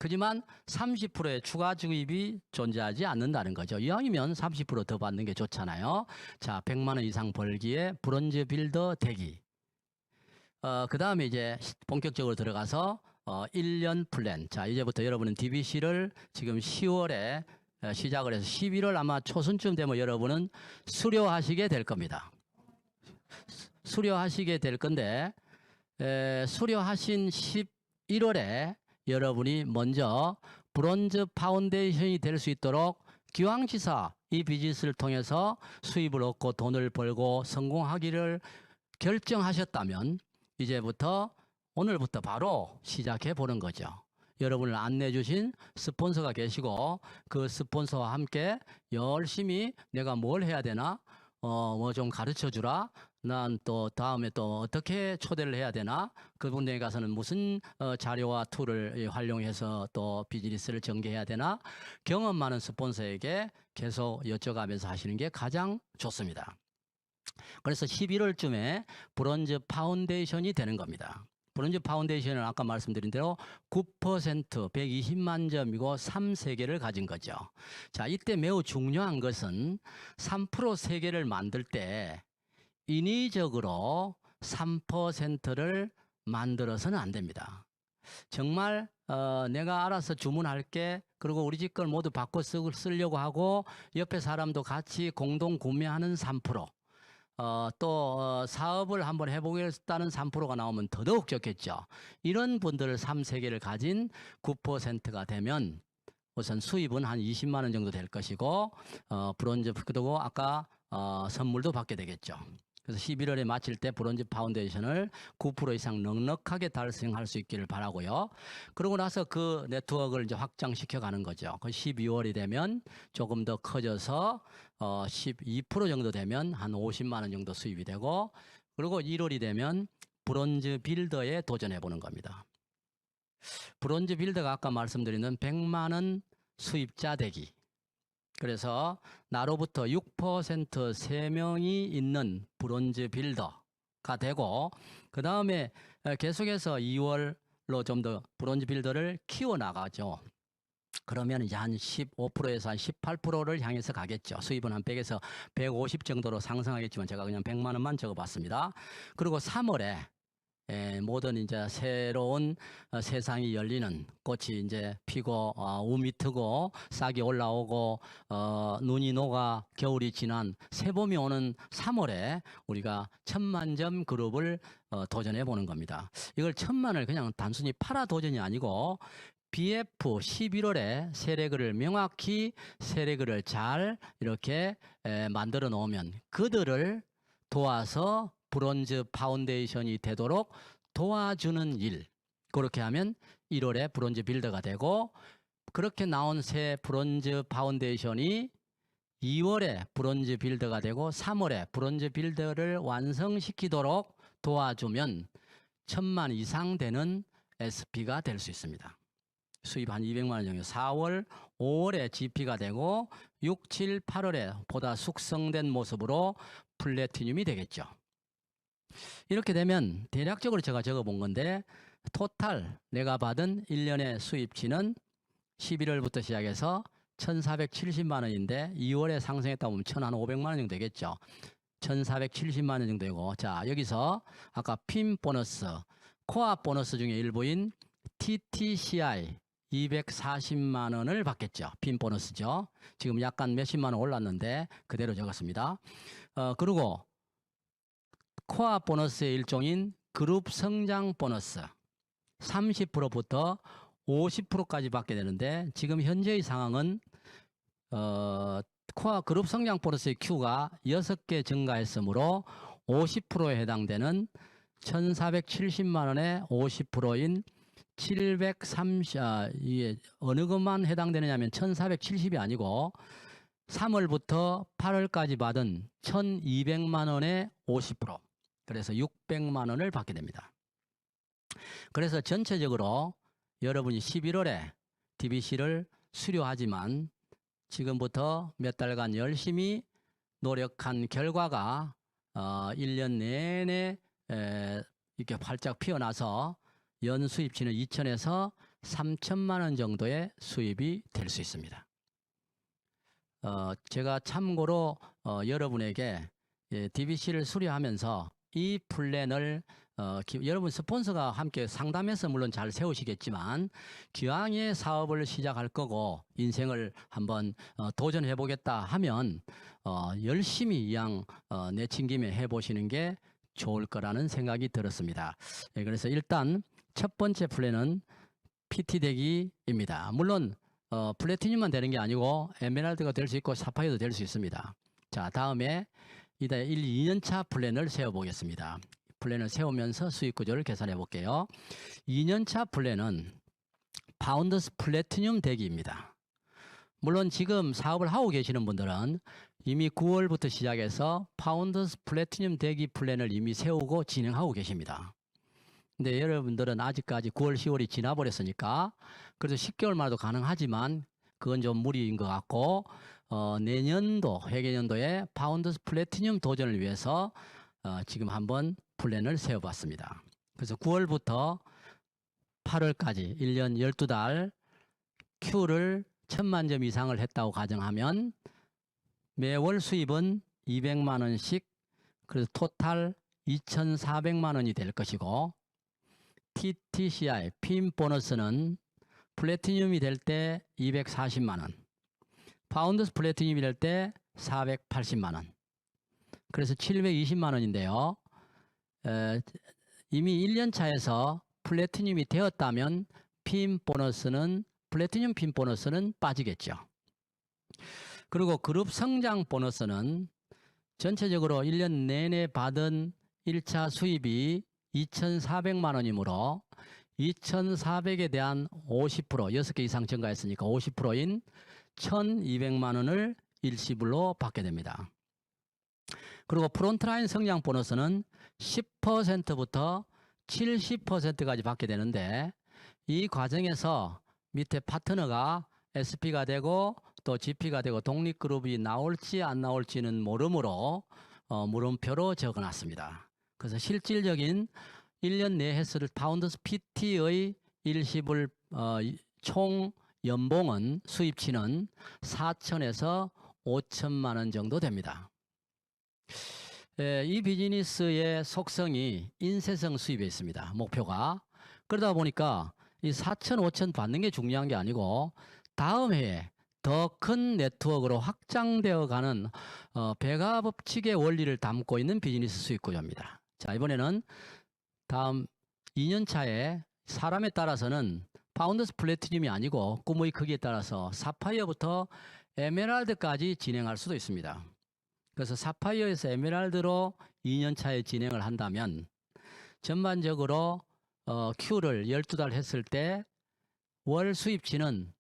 하지만 30%의 추가 주입이 존재하지 않는다는 거죠. 이왕이면 30% 더 받는 게 좋잖아요. 자, 100만 원 이상 벌기에 브론즈 빌더 되기. 그 다음에 이제 본격적으로 들어가서 1년 플랜. 자, 이제부터 여러분은 DBC를 지금 10월에 시작을 해서 11월 아마 초순쯤 되면 여러분은 수료하시게 될 겁니다. 수료하시게 될 건데 수료하신 11월에 여러분이 먼저 브론즈 파운데이션이 될 수 있도록 기왕지사 이 비즈니스를 통해서 수입을 얻고 돈을 벌고 성공하기를 결정하셨다면 이제부터 오늘부터 바로 시작해 보는 거죠. 여러분을 안내해 주신 스폰서가 계시고 그 스폰서와 함께 열심히 내가 뭘 해야 되나 뭐 좀 가르쳐 주라. 난 또 다음에 또 어떻게 초대를 해야 되나? 그분에 가서는 무슨 자료와 툴을 활용해서 또 비즈니스를 전개해야 되나? 경험 많은 스폰서에게 계속 여쭤가면서 하시는 게 가장 좋습니다. 그래서 11월쯤에 브론즈 파운데이션이 되는 겁니다. 브론즈 파운데이션은 아까 말씀드린 대로 9% 120만 점이고 3세계를 가진 거죠. 자, 이때 매우 중요한 것은 3% 세계를 만들 때 인위적으로 3%를 만들어서는 안 됩니다. 정말 내가 알아서 주문할게. 그리고 우리 집 걸 모두 바꿔 쓰려고 하고 옆에 사람도 같이 공동 구매하는 3%. 또 사업을 한번 해보겠다는 3%가 나오면 더더욱 좋겠죠. 이런 분들 3세계를 가진 9%가 되면 우선 수입은 한 20만 원 정도 될 것이고 브론즈 그리고 아까 선물도 받게 되겠죠. 그래서 11월에 마칠 때 브론즈 파운데이션을 9% 이상 넉넉하게 달성할 수 있기를 바라고요. 그러고 나서 그 네트워크를 이제 확장시켜 가는 거죠. 그 12월이 되면 조금 더 커져서 12% 정도 되면 한 50만 원 정도 수입이 되고 그리고 1월이 되면 브론즈 빌더에 도전해 보는 겁니다. 브론즈 빌더가 아까 말씀드리는 100만 원 수입자 되기. 그래서 나로부터 6% 3명이 있는 브론즈 빌더가 되고 그 다음에 계속해서 2월로 좀 더 브론즈 빌더를 키워나가죠. 그러면 이제 한 15%에서 한 18%를 향해서 가겠죠. 수입은 한 100에서 150 정도로 상승하겠지만 제가 그냥 100만 원만 적어봤습니다. 그리고 3월에 모든 이제 새로운 세상이 열리는 꽃이 이제 피고 움이 트고 싹이 올라오고 눈이 녹아 겨울이 지난 새봄이 오는 3월에 우리가 1000만 점 그룹을 도전해 보는 겁니다. 이걸 1000만을 그냥 단순히 팔아 도전이 아니고 BF 11월에 세례글을 명확히 세례글을 잘 이렇게 만들어 놓으면 그들을 도와서 브론즈 파운데이션이 되도록 도와주는 일. 그렇게 하면 1월에 브론즈 빌더가 되고 그렇게 나온 새 브론즈 파운데이션이 2월에 브론즈 빌더가 되고 3월에 브론즈 빌더를 완성시키도록 도와주면 1000만 이상 되는 SP가 될 수 있습니다. 수입 한 200만 원 정도. 4월, 5월에 GP가 되고 6, 7, 8월에 보다 숙성된 모습으로 플래티늄이 되겠죠. 이렇게 되면 대략적으로 제가 적어본 건데 토탈 내가 받은 1년의 수입치는 11월부터 시작해서 1470만 원인데 2월에 상승했다 보면 1500만 원 정도 되겠죠. 1470만 원 정도 되고 자 여기서 아까 핀 보너스 코아 보너스 중에 일부인 TTCI 240만 원을 받겠죠. 핀 보너스죠. 지금 약간 몇십만 원 올랐는데 그대로 적었습니다. 그리고 코아 보너스의 일종인 그룹 성장 보너스 30%부터 50%까지 받게 되는데 지금 현재의 상황은 코아 그룹 성장 보너스의 Q가 6개 증가했으므로 50%에 해당되는 1,470만 원의 50%인 730, 이게 어느 것만 해당되느냐면 1,470이 아니고 3월부터 8월까지 받은 1,200만 원의 50%, 그래서 600만 원을 받게 됩니다. 그래서 전체적으로 여러분이 11월에 DBC를 수료하지만 지금부터 몇 달간 열심히 노력한 결과가 1년 내내 이렇게 활짝 피어나서 연 수입치는 2천에서 3천만 원 정도의 수입이 될 수 있습니다. 제가 참고로 여러분에게 DBC를 수료하면서 이 플랜을 여러분 스폰서가 함께 상담해서 물론 잘 세우시겠지만 기왕에 사업을 시작할 거고 인생을 한번 도전해 보겠다 하면 열심히 이왕 내친김에 해보시는 게 좋을 거라는 생각이 들었습니다. 그래서 일단 첫 번째 플랜은 PT 되기입니다. 물론 플래티늄만 되는 게 아니고 에메랄드가 될 수 있고 사파이어도 될 수 있습니다. 자, 다음에 2년차 플랜을 세워보겠습니다. 플랜을 세우면서 수익 구조를 계산해 볼게요. 2년차 플랜은 파운더스 플래티늄 되기입니다. 물론 지금 사업을 하고 계시는 분들은 이미 9월부터 시작해서 파운더스 플래티늄 되기 플랜을 이미 세우고 진행하고 계십니다. 근데 여러분들은 아직까지 9월, 10월이 지나버렸으니까 그래도 10개월만 해도 가능하지만 그건 좀 무리인 것 같고 내년도, 회계년도에 파운더스 플래티늄 도전을 위해서 지금 한번 플랜을 세워봤습니다. 그래서 9월부터 8월까지 1년 12달 Q를 1,000만 점 이상을 했다고 가정하면 매월 수입은 200만 원씩, 그래서 토탈 2,400만 원이 될 것이고 TTCI 핀 보너스는 플래티늄이 될 때 240만 원, 파운더스 플래티늄이 될 때 480만 원, 그래서 720만 원인데요. 이미 1년 차에서 플래티늄이 되었다면 플래티늄 핀 보너스는 빠지겠죠. 그리고 그룹 성장 보너스는 전체적으로 1년 내내 받은 1차 수입이 2,400만 원이므로 2,400에 대한 50%, 6개 이상 증가했으니까 50%인 1,200만 원을 일시불로 받게 됩니다. 그리고 프론트라인 성장 보너스는 10%부터 70%까지 받게 되는데 이 과정에서 밑에 파트너가 SP가 되고 또 GP가 되고 독립그룹이 나올지 안 나올지는 모르므로 물음표로 적어놨습니다. 그래서 실질적인 1년 내에 했을 파운더스 PT의 일시불 총 연봉은 수입치는 4천에서 5천만 원 정도 됩니다. 이 비즈니스의 속성이 인쇄성 수입에 있습니다. 목표가. 그러다 보니까 이 4천, 5천 받는 게 중요한 게 아니고 다음 해에 더 큰 네트워크로 확장되어 가는 배가 법칙의 원리를 담고 있는 비즈니스 수익 구조입니다. 자, 이번에는 다음 2년 차에 사람에 따라서는 파운더스 플래티늄이 아니고 꿈의 크기에 따라서 사파이어부터 에메랄드까지 진행할 수도 있습니다. 그래서 사파이어에서 에메랄드로 2년 차에 진행을 한다면 전반적으로 Q를 12달 했을 때 월 수입치는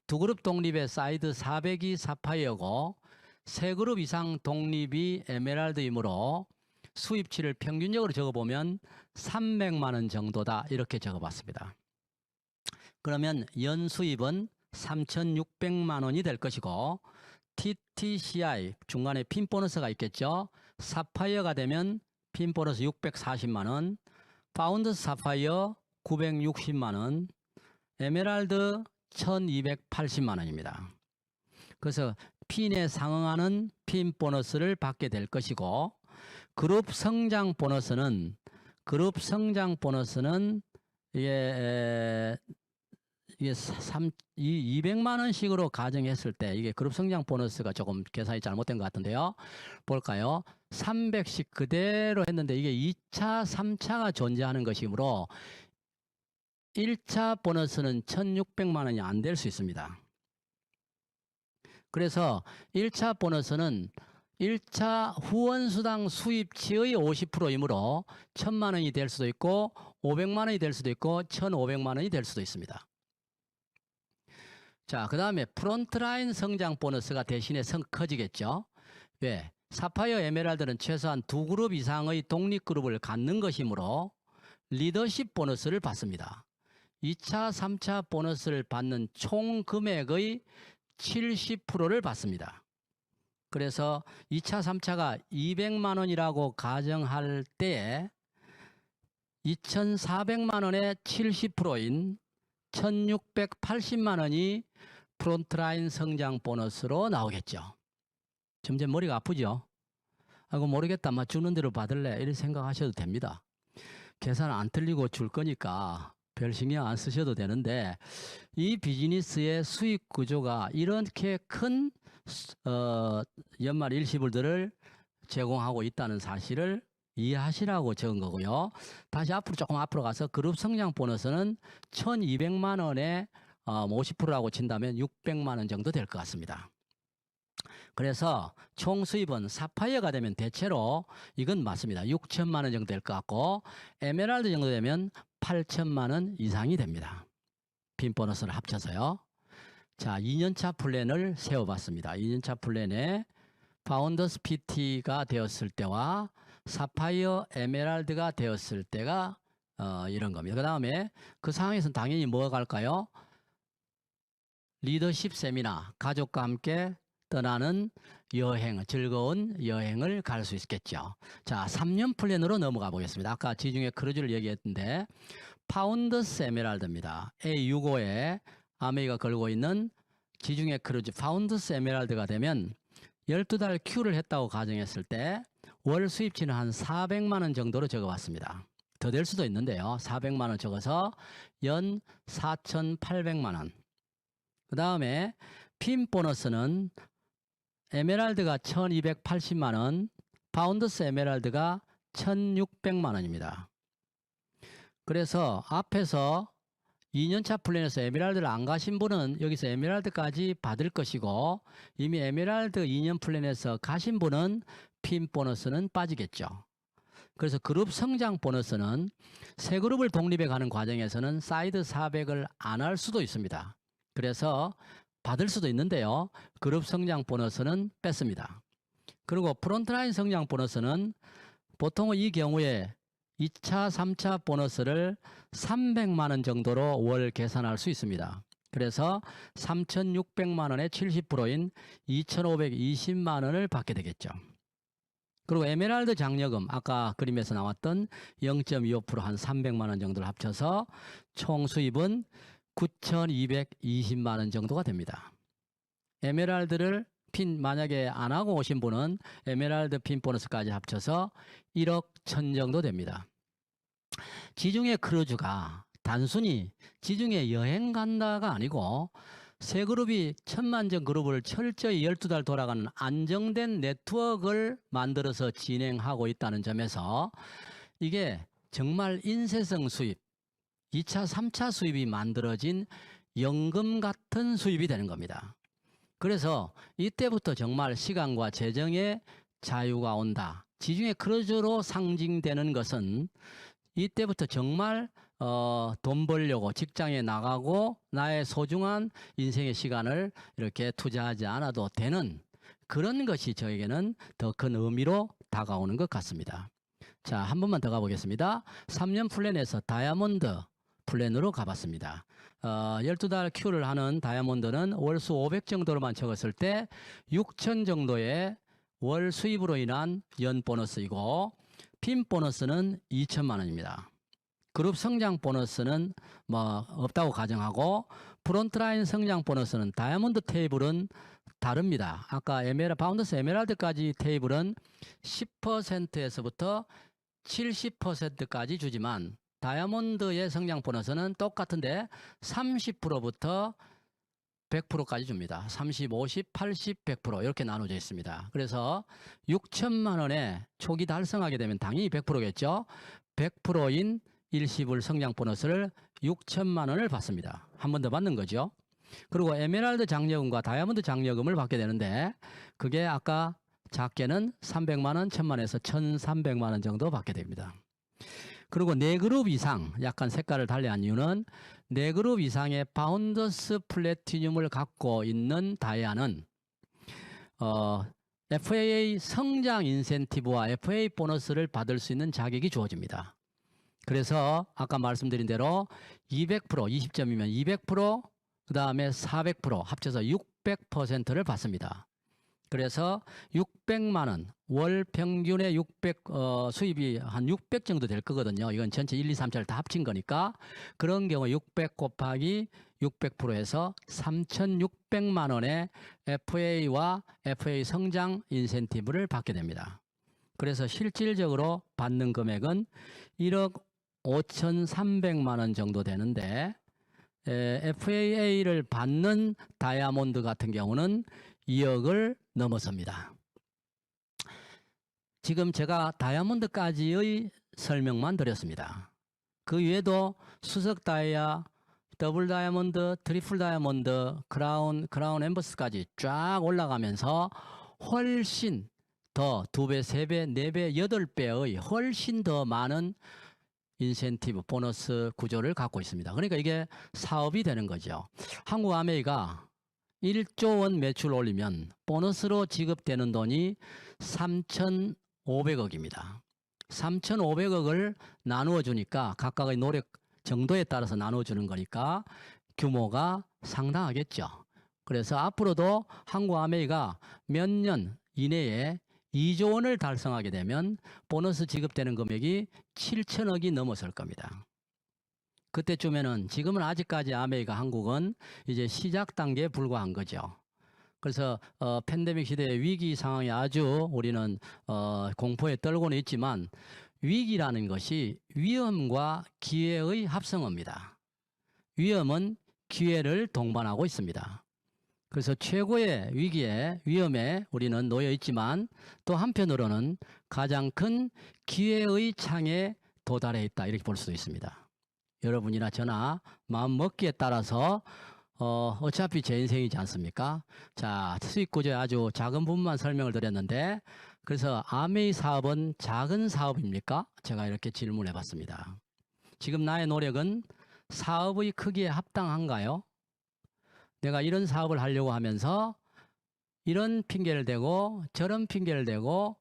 두 그룹 독립의 사이드 400이 사파이어고 세 그룹 이상 독립이 에메랄드이므로 수입치를 평균적으로 적어보면 300만 원 정도다, 이렇게 적어봤습니다. 그러면 연 수입은 3,600만 원이 될 것이고 TTCI 중간에 핀 보너스가 있겠죠. 사파이어가 되면 핀 보너스 640만 원, 파운더스 사파이어 960만 원, 에메랄드 1,280만 원입니다. 그래서 핀에 상응하는 핀 보너스를 받게 될 것이고 그룹 성장 보너스는 이게 200만 원씩으로 가정했을 때 이게 그룹 성장 보너스가 조금 계산이 잘못된 것 같은데요. 볼까요? 300씩 그대로 했는데 이게 2차, 3차가 존재하는 것이므로 1차 보너스는 1,600만 원이 안 될 수 있습니다. 그래서 1차 보너스는 1차 후원수당 수입치의 50%이므로 1,000만 원이 될 수도 있고 500만 원이 될 수도 있고 1,500만 원이 될 수도 있습니다. 자, 그 다음에 프론트라인 성장 보너스가 대신에 커지겠죠. 왜? 사파이어 에메랄드는 최소한 2그룹 이상의 독립그룹을 갖는 것이므로 리더십 보너스를 받습니다. 2차, 3차 보너스를 받는 총 금액의 70%를 받습니다. 그래서 2차, 3차가 200만 원이라고 가정할 때에 2,400만 원의 70%인 1,680만 원이 프론트라인 성장 보너스로 나오겠죠. 점점 머리가 아프죠? 아이고 모르겠다. 막 주는 대로 받을래. 이렇게 생각하셔도 됩니다. 계산 안 틀리고 줄 거니까 별 신경 안 쓰셔도 되는데 이 비즈니스의 수익 구조가 이렇게 큰 연말 일시불들을 제공하고 있다는 사실을 이해하시라고 적은 거고요. 다시 앞으로 조금 앞으로 가서 그룹 성장 보너스는 1,200만 원에 50%라고 친다면 600만 원 정도 될 것 같습니다. 그래서 총 수입은 사파이어가 되면 대체로 이건 맞습니다. 6천만 원 정도 될 것 같고 에메랄드 정도 되면 8천만 원 이상이 됩니다. 핀 보너스를 합쳐서요. 자, 2년차 플랜을 세워봤습니다. 2년차 플랜에 파운더스 PT가 되었을 때와 사파이어 에메랄드가 되었을 때가 이런 겁니다. 그 다음에 그 상황에서는 당연히 뭐가 갈까요? 리더십 세미나, 가족과 함께 떠나는 여행, 즐거운 여행을 갈 수 있겠죠. 자, 3년 플랜으로 넘어가 보겠습니다. 아까 지중해 크루즈를 얘기했는데 파운더스 에메랄드입니다. A65에 아메이가 걸고 있는 지중해 크루즈 파운더스 에메랄드가 되면 12달 큐를 했다고 가정했을 때 월 수입치는 한 400만 원 정도로 적어봤습니다. 더 될 수도 있는데요. 400만 원 적어서 연 4,800만 원. 그 다음에 핀 보너스는 에메랄드가 1,280만 원, 파운더스 에메랄드가 1,600만 원입니다. 그래서 앞에서 2년차 플랜에서 에메랄드를 안 가신 분은 여기서 에메랄드까지 받을 것이고 이미 에메랄드 2년 플랜에서 가신 분은 핀 보너스는 빠지겠죠. 그래서 그룹 성장 보너스는 새 그룹을 독립해 가는 과정에서는 사이드 400을 안 할 수도 있습니다. 그래서 받을 수도 있는데요. 그룹 성장 보너스는 뺐습니다. 그리고 프론트라인 성장 보너스는 보통 이 경우에 2차, 3차 보너스를 300만 원 정도로 월 계산할 수 있습니다. 그래서 3,600만 원의 70%인 2,520만 원을 받게 되겠죠. 그리고 에메랄드 장려금, 아까 그림에서 나왔던 0.25% 한 300만 원 정도를 합쳐서 총 수입은 9,220만 원 정도가 됩니다. 에메랄드를 핀 만약에 안 하고 오신 분은 에메랄드 핀 보너스까지 합쳐서 1억 1천 정도 됩니다. 지중해 크루즈가 단순히 지중해 여행 간다가 아니고 세 그룹이 1,000만 그룹을 철저히 12달 돌아가는 안정된 네트워크를 만들어서 진행하고 있다는 점에서 이게 정말 인쇄성 수입, 2차, 3차 수입이 만들어진 연금 같은 수입이 되는 겁니다. 그래서 이때부터 정말 시간과 재정의 자유가 온다. 지중해 크루즈로 상징되는 것은 이때부터 정말 돈 벌려고 직장에 나가고 나의 소중한 인생의 시간을 이렇게 투자하지 않아도 되는 그런 것이 저에게는 더 큰 의미로 다가오는 것 같습니다. 자, 한 번만 더 가보겠습니다. 3년 플랜에서 다이아몬드 플랜으로 가봤습니다. 12달 큐를 하는 다이아몬드는 월수 500 정도로만 적었을 때 6천 정도의 월 수입으로 인한 연 보너스이고 핀 보너스는 2천만 원입니다. 그룹 성장 보너스는 뭐 없다고 가정하고 프론트라인 성장 보너스는 다이아몬드 테이블은 다릅니다. 아까 파운더스 에메랄드까지 테이블은 10%에서부터 70%까지 주지만 다이아몬드의 성장 보너스는 똑같은데 30%부터 100%까지 줍니다. 30, 50, 80, 100% 이렇게 나눠져 있습니다. 그래서 6천만 원에 초기 달성하게 되면 당연히 100%겠죠. 100%인 일시불 성장 보너스를 6천만 원을 받습니다. 한 번 더 받는 거죠. 그리고 에메랄드 장려금과 다이아몬드 장려금을 받게 되는데 그게 아까 작게는 300만 원, 1000만 원에서 1300만 원 정도 받게 됩니다. 그리고 4그룹 이상, 약간 색깔을 달리한 이유는 4그룹 이상의 파운더스 플래티늄을 갖고 있는 다이아는 FAA 성장 인센티브와 FAA 보너스를 받을 수 있는 자격이 주어집니다. 그래서 아까 말씀드린 대로 200%, 20점이면 200%, 그 다음에 400% 합쳐서 600%를 받습니다. 그래서 600만 원, 월 평균의 600 수입이 한 600 정도 될 거거든요. 이건 전체 1, 2, 3차를 다 합친 거니까 그런 경우 600 곱하기 600%에서 3,600만 원의 FA와 FA 성장 인센티브를 받게 됩니다. 그래서 실질적으로 받는 금액은 1억 5,300만 원 정도 되는데 FAA를 받는 다이아몬드 같은 경우는 2억을 넘어섭니다. 지금 제가 다이아몬드까지의 설명만 드렸습니다. 그 외에도 수석 다이아, 더블 다이아몬드, 트리플 다이아몬드, 크라운 엠버스까지 쫙 올라가면서 훨씬 더 2배, 3배, 4배, 8배의 훨씬 더 많은 인센티브, 보너스 구조를 갖고 있습니다. 그러니까 이게 사업이 되는 거죠. 한국 아메이가 1조 원 매출 올리면 보너스로 지급되는 돈이 3,500억입니다. 3,500억을 나누어 주니까 각각의 노력 정도에 따라서 나누어 주는 거니까 규모가 상당하겠죠. 그래서 앞으로도 한국 아메이가 몇 년 이내에 2조 원을 달성하게 되면 보너스 지급되는 금액이 7천억이 넘어설 겁니다. 그때쯤에는 지금은 아직까지 아메이가 한국은 이제 시작 단계에 불과한 거죠. 그래서 팬데믹 시대의 위기 상황이 아주 우리는 공포에 떨고는 있지만 위기라는 것이 위험과 기회의 합성어입니다. 위험은 기회를 동반하고 있습니다. 그래서 최고의 위기에 위험에 우리는 놓여 있지만 또 한편으로는 가장 큰 기회의 창에 도달해 있다 이렇게 볼 수도 있습니다. 여러분이나 저나 마음 먹기에 따라서 어차피 제 인생이지 않습니까? 자, 수익 구조의 아주 작은 부분만 설명을 드렸는데 그래서 아메이 사업은 작은 사업입니까? 제가 이렇게 질문해 봤습니다. 지금 나의 노력은 사업의 크기에 합당한가요? 내가 이런 사업을 하려고 하면서 이런 핑계를 대고 저런 핑계를 대고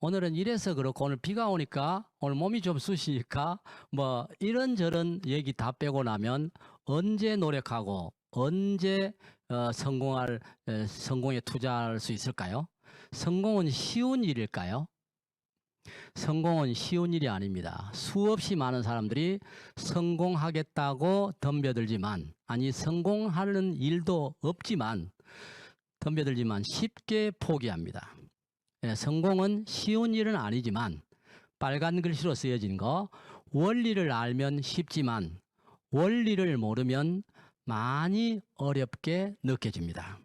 오늘은 이래서 그렇고 오늘 비가 오니까 오늘 몸이 좀 쑤시니까 뭐 이런저런 얘기 다 빼고 나면 언제 노력하고 언제 성공에 투자할 수 있을까요? 성공은 쉬운 일일까요? 성공은 쉬운 일이 아닙니다. 수없이 많은 사람들이 성공하겠다고 덤벼들지만 아니 성공하는 일도 없지만 덤벼들지만 쉽게 포기합니다. 성공은 쉬운 일은 아니지만 빨간 글씨로 쓰여진 거 원리를 알면 쉽지만 원리를 모르면 많이 어렵게 느껴집니다.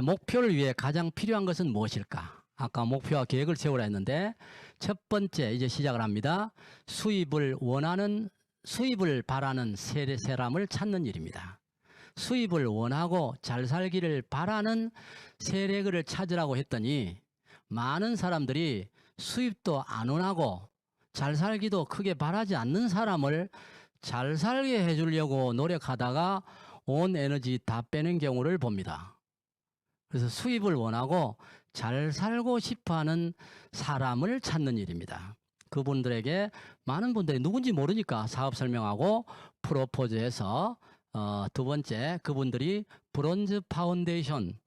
목표를 위해 가장 필요한 것은 무엇일까? 아까 목표와 계획을 세우라 했는데 첫 번째 이제 시작을 합니다. 수입을 바라는 사람을 찾는 일입니다. 수입을 원하고 잘 살기를 바라는 세력을 찾으라고 했더니 많은 사람들이 수입도 안 원하고 잘 살기도 크게 바라지 않는 사람을 잘 살게 해주려고 노력하다가 온 에너지 다 빼는 경우를 봅니다. 그래서 수입을 원하고 잘 살고 싶어하는 사람을 찾는 일입니다. 그분들에게 많은 분들이 누군지 모르니까 사업 설명하고 프로포즈해서 두 번째 그분들이 브론즈 파운데이션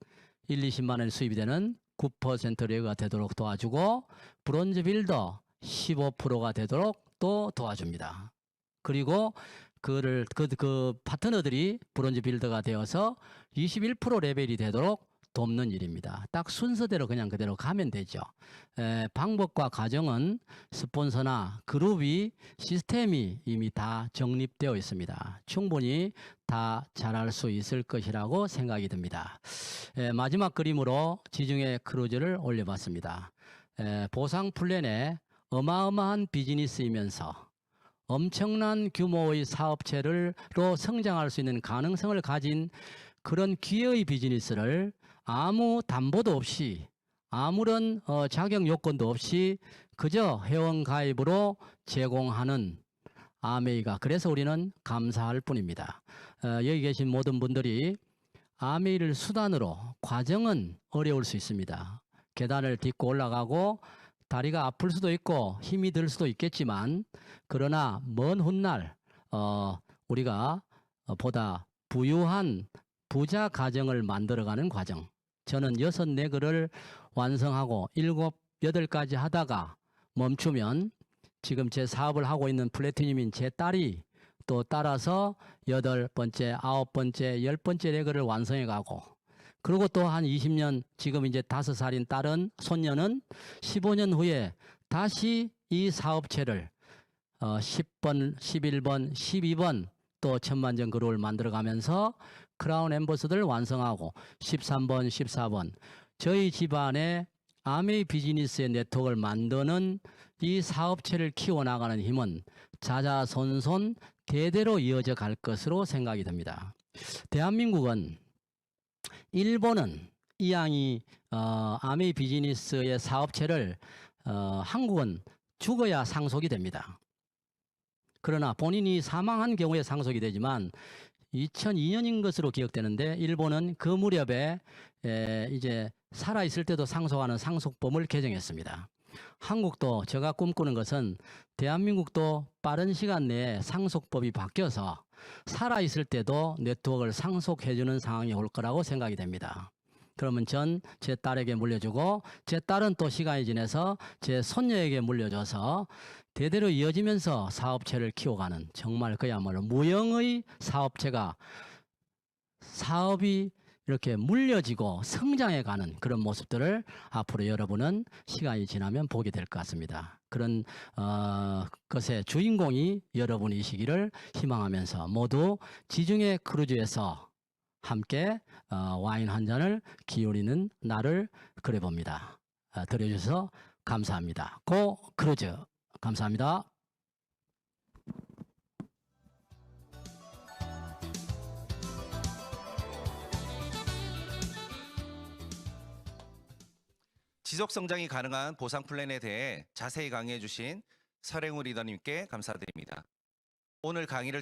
1, 20만 원 수입이 되는 9% 레그가 되도록 도와주고 브론즈 빌더 15%가 되도록 또 도와줍니다. 그리고 그 파트너들이 브론즈 빌더가 되어서 21% 레벨이 되도록 돕는 일입니다. 딱 순서대로 그냥 그대로 가면 되죠. 방법과 과정은 스폰서나 그룹이 시스템이 이미 다 정립되어 있습니다. 충분히 다 잘할 수 있을 것이라고 생각이 듭니다. 마지막 그림으로 지중해 크루즈를 올려봤습니다. 보상 플랜에 어마어마한 비즈니스이면서 엄청난 규모의 사업체로 성장할 수 있는 가능성을 가진 그런 기회의 비즈니스를 아무 담보도 없이 아무런 자격 요건도 없이 그저 회원 가입으로 제공하는 아메이가, 그래서 우리는 감사할 뿐입니다. 여기 계신 모든 분들이 아메이를 수단으로, 과정은 어려울 수 있습니다. 계단을 딛고 올라가고 다리가 아플 수도 있고 힘이 들 수도 있겠지만, 그러나 먼 훗날 우리가 보다 부유한 부자 가정을 만들어가는 과정, 저는 6, 4글을 완성하고 7, 8가지 하다가 멈추면 지금 제 사업을 하고 있는 플래티늄인 제 딸이 또 따라서 8번째, 9번째, 10번째 레그를 완성해 가고, 그리고 또 한 20년, 지금 이제 5살인 딸은, 손녀는 15년 후에 다시 이 사업체를 10번, 11번, 12번 또 천만전 그룹을 만들어가면서 크라운 엠버서더를 완성하고 13번, 14번 저희 집안의 아메이 비즈니스의 네트워크를 만드는 이 사업체를 키워나가는 힘은 자자손손 대대로 이어져 갈 것으로 생각이 듭니다. 대한민국은, 일본은 이양이 아메이 비즈니스의 사업체를 한국은 죽어야 상속이 됩니다. 그러나 본인이 사망한 경우에 상속이 되지만 2002년인 것으로 기억되는데, 일본은 그 무렵에 이제 살아있을 때도 상속하는 상속법을 개정했습니다. 한국도, 제가 꿈꾸는 것은 대한민국도 빠른 시간 내에 상속법이 바뀌어서 살아있을 때도 네트워크를 상속해주는 상황이 올 거라고 생각이 됩니다. 그러면 전 제 딸에게 물려주고, 제 딸은 또 시간이 지나서 제 손녀에게 물려줘서 대대로 이어지면서 사업체를 키워가는, 정말 그야말로 무형의 사업체가, 사업이 이렇게 물려지고 성장해가는 그런 모습들을 앞으로 여러분은 시간이 지나면 보게 될 것 같습니다. 그런 것의 주인공이 여러분이시기를 희망하면서 모두 지중해 크루즈에서 함께 와인 한 잔을 기울이는 날을 그려봅니다. 들어주셔서 감사합니다. 고 크루즈. 감사합니다. 지속 성장이 가능한 보상 플랜에 대해 자세히 강의해 주신 설행우 리더님께 감사드립니다. 오늘 강의를